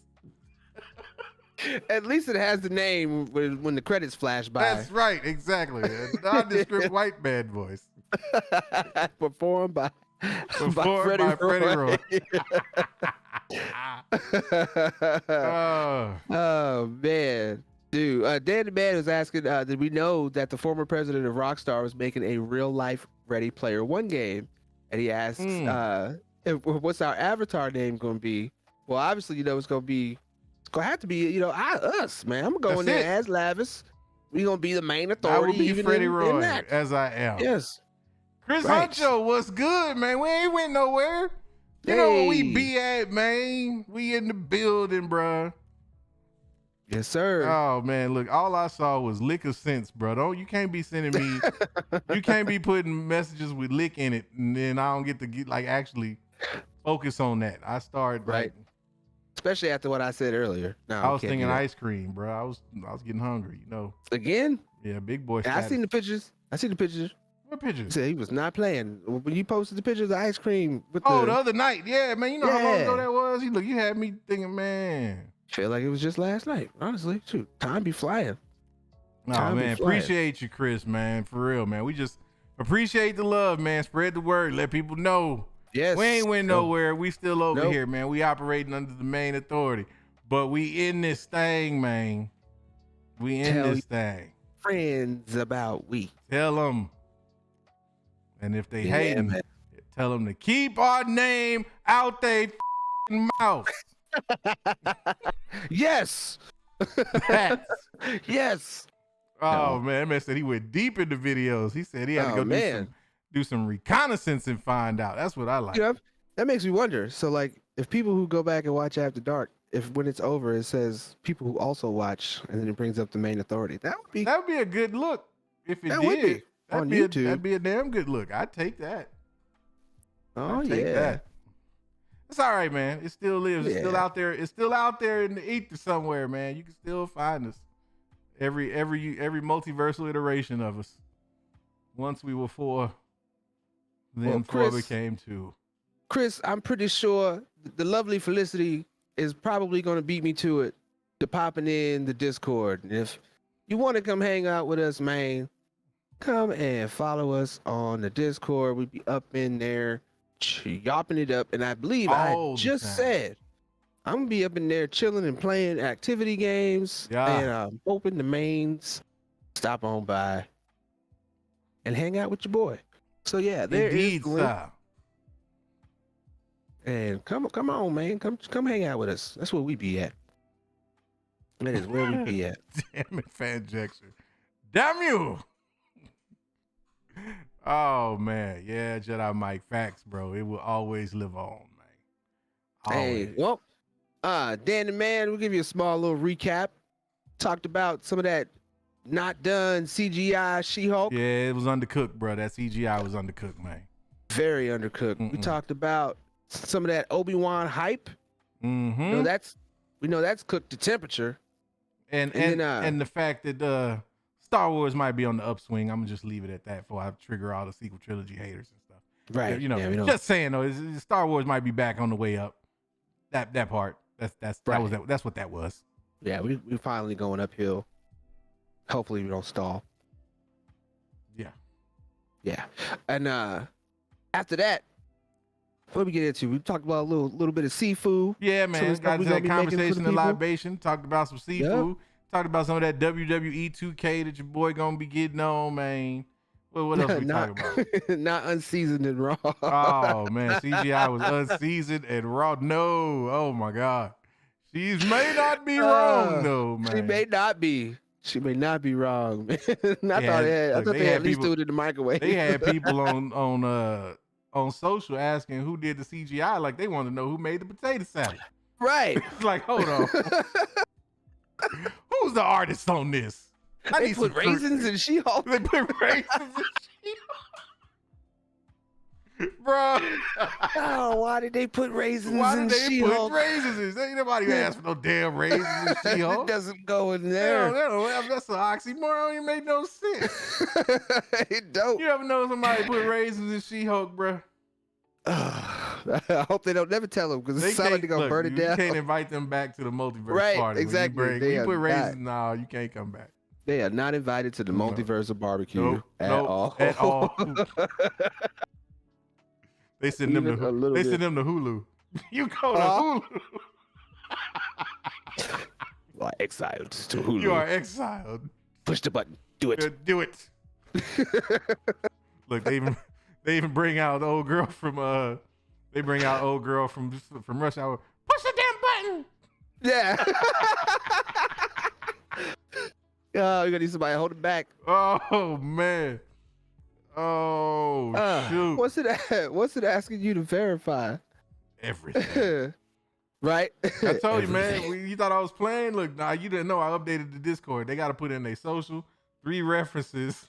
At least it has the name when the credits flash by. That's right, exactly. A nondescript white man voice. Performed by Freddie Roy. Oh man, dude. Dan the man was asking, did we know that the former president of Rockstar was making a real life Ready Player One game? And he asked, what's our avatar name going to be? Well, obviously, it's going to have to be, us, man. I'm going there as Lavis. We're going to be the main authority. I will be even Freddie in Roy, that. as I am. Yes. Chris Huncho, what's good, man? We ain't went nowhere. You know where we be at, man. We in the building, bruh. Yes, sir. Oh, man, look, all I saw was lick of sense, bro. You can't be sending me, you can't be putting messages with lick in it, and then I don't get to actually focus on that. I start especially after what I said earlier. No, I was thinking ice cream, bro. I was getting hungry, Again? Yeah, big boy. I seen the pictures. What pictures? He said he was not playing. When you posted the pictures of ice cream with the other night. Yeah, man. You know how long ago that was? You had me thinking, man. Feel like it was just last night. Honestly, shoot, time be flying. Man, appreciate you, Chris, man. For real, man. We just appreciate the love, man. Spread the word. Let people know. Yes. We ain't went nowhere. We still over here, man. We operating under the main authority. But we in this thing, man. We in this thing. Friends about we. Tell them. And if they hating, tell them to keep our name out their mouth. Yes. Yes. Oh man, man said he went deep into videos. He said he had to go do some reconnaissance and find out. That's what I like. That makes me wonder. So like, if people who go back and watch After Dark, if when it's over it says people who also watch, and then it brings up the main authority, that would be a good look. If it would be on YouTube, that'd be a damn good look. I'd take that. I'd take that. It's all right, man. It still lives. It's still out there. It's still out there in the ether somewhere, man. You can still find us. Every multiversal iteration of us. Once we were 4, then 4 became 2. Chris, I'm pretty sure the lovely Felicity is probably going to beat me to it, to popping in the Discord. And if you want to come hang out with us, man, come and follow us on the Discord. We'll be up in there chopping it up. And I believe I just said I'm going to be up in there chilling and playing activity games. Yeah. And I'm hoping the Maynes stop on by and hang out with your boy. So yeah, there is the link. And come on, man. Come hang out with us. That's where we be at. That is where we be at. Damn it, Fan Jackson. Damn you. Oh man. Yeah, Jedi Mike. Facts, bro. It will always live on, man. Always. Hey, well, Dan the man, we'll give you a small little recap. Talked about some of that not done CGI She-Hulk. Yeah, it was undercooked, bro. That CGI was undercooked, man. Very undercooked. We talked about some of that Obi-Wan hype. Mm-hmm. We know that's cooked to temperature. And the fact that Star Wars might be on the upswing. I'm gonna just leave it at that before I trigger all the sequel trilogy haters and stuff. Right. Just saying though, Star Wars might be back on the way up. That part. That's what that was. Yeah, we're finally going uphill. Hopefully we don't stall. Yeah. Yeah. And after that, what did we get into? We talked about a little bit of Sifu. Yeah, man. Got into that conversation and libation. Talked about some Sifu. Talked about some of that WWE 2K that your boy gonna be getting on, man. What else we talking about? Not unseasoned and raw. Oh man, CGI was unseasoned and raw. No, oh my God. She may not be wrong though, man. She may not be. She may not be wrong, man. I thought they had at least do it in the microwave. They had people on social asking who did the CGI, like they wanted to know who made the potato salad. Right. It's like, hold on. Who's the artist on this? They put raisins in She-Hulk. They put raisins in She-Hulk. Bro. Oh, why did they put raisins Why in did they She-Hulk? put raisins in? Ain't nobody asked for no damn raisins in She-Hulk. It doesn't go in there. That's an oxymoron. It made no sense. It don't. You ever know somebody put raisins in She-Hulk, bro? I hope they don't never tell them because it sounds like they're going to burn it down. You can't invite them back to the multiverse Right, party. exactly. When you put raisins, no, you can't come back. They are not invited to the multiverse of barbecue Nope, at nope, all. At all. They send them to Hulu. You go to Hulu. Like exiled to Hulu. You are exiled. Push the button. Do it. Do it. Look, they even bring out the old girl from Rush Hour. Push the damn button. Yeah. Oh, you're gonna need somebody to hold it back. Oh man. Oh shoot. What's it asking you to verify? Everything. Right? I told you, man. You thought I was playing? Look, nah, you didn't know I updated the Discord. They got to put in their social, 3 references.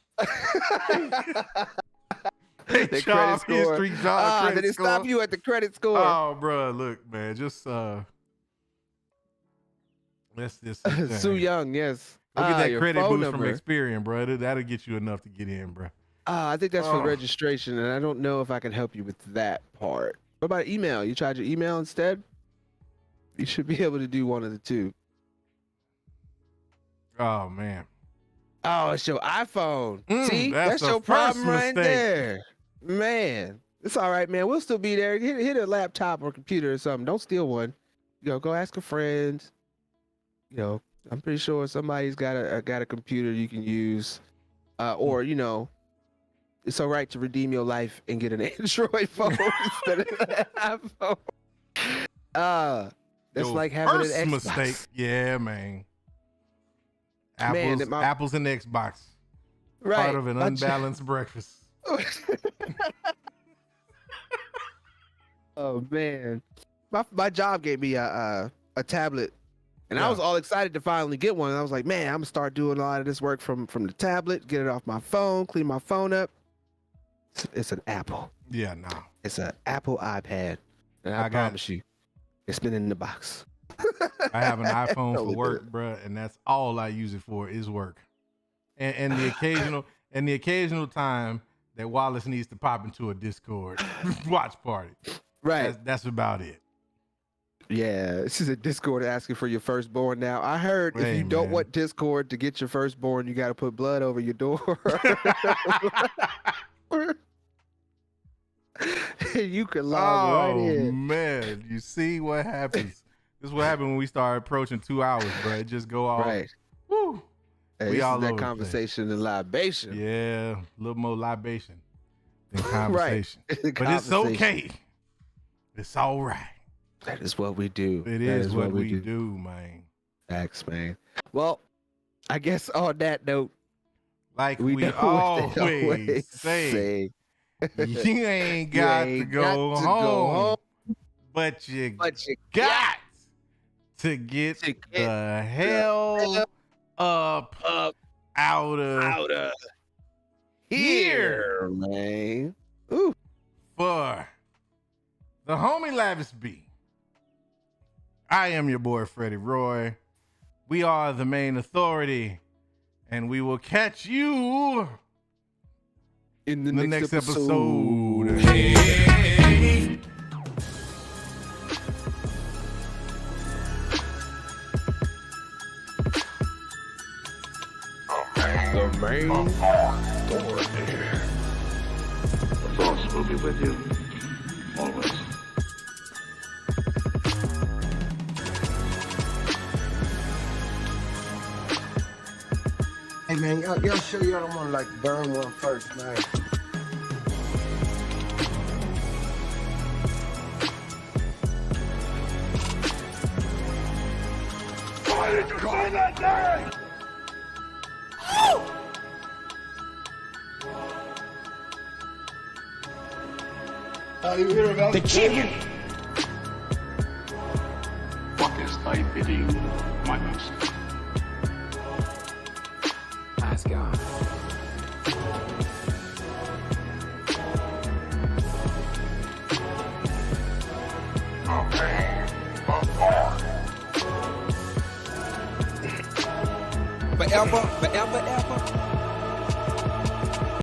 They credit score. History, job, did it score. stop you at the credit score? Oh, bro, look, man, just let's just Sue Young, yes. Look at that your credit phone boost number. from Experian, bro. That'll get you enough to get in, bro. I think that's for registration, and I don't know if I can help you with that part. What about email? You tried your email instead? You should be able to do one of the two. Oh man. Oh, it's your iPhone. See, that's your the problem first right mistake. there. Man, it's all right, man. We'll still be there. Hit a laptop or computer or something. Don't steal one. Go ask a friend. I'm pretty sure somebody's got a computer you can use, or it's all right to redeem your life and get an Android phone instead of an iPhone. That's like having an Xbox. Mistake. Yeah, man. Apples and Xbox. Right. Part of an unbalanced breakfast. Oh man, my job gave me a tablet, and I was all excited to finally get one. And I was like, man, I'm gonna start doing a lot of this work from the tablet, get it off my phone, clean my phone up. It's an Apple. Yeah, no. It's an Apple iPad, and I promise you, it's been in the box. I have an iPhone for work, bro, and that's all I use it for is work, and the occasional time that Wallace needs to pop into a Discord watch party. Right. That's about it. Yeah, this is a Discord asking for your firstborn now. I heard if you don't want Discord to get your firstborn, you got to put blood over your door. You can log right in. Oh man, you see what happens? This is what happened when we start approaching 2 hours, bro. It just go off. Right. Woo. Hey, We this all is that over the conversation and libation. Yeah, a little more libation than conversation. Right. But it's okay. It's all right. That is what we do. It is what we do, man. Thanks, man. Well, I guess on that note, like we we always say, you ain't got to go home, but you got to get the hell up out of here, man. Ooh. For the homie Lavis B, I am your boy Freddie Roy. We are the main authority, and we will catch you in the next episode. The main authority. The Force will be with you always. man, y'all sure y'all don't want to like burn one first, man? Why did you say that name? How you hear about The chicken! What is thy bidding, my master? Ask God. Forever, forever, ever.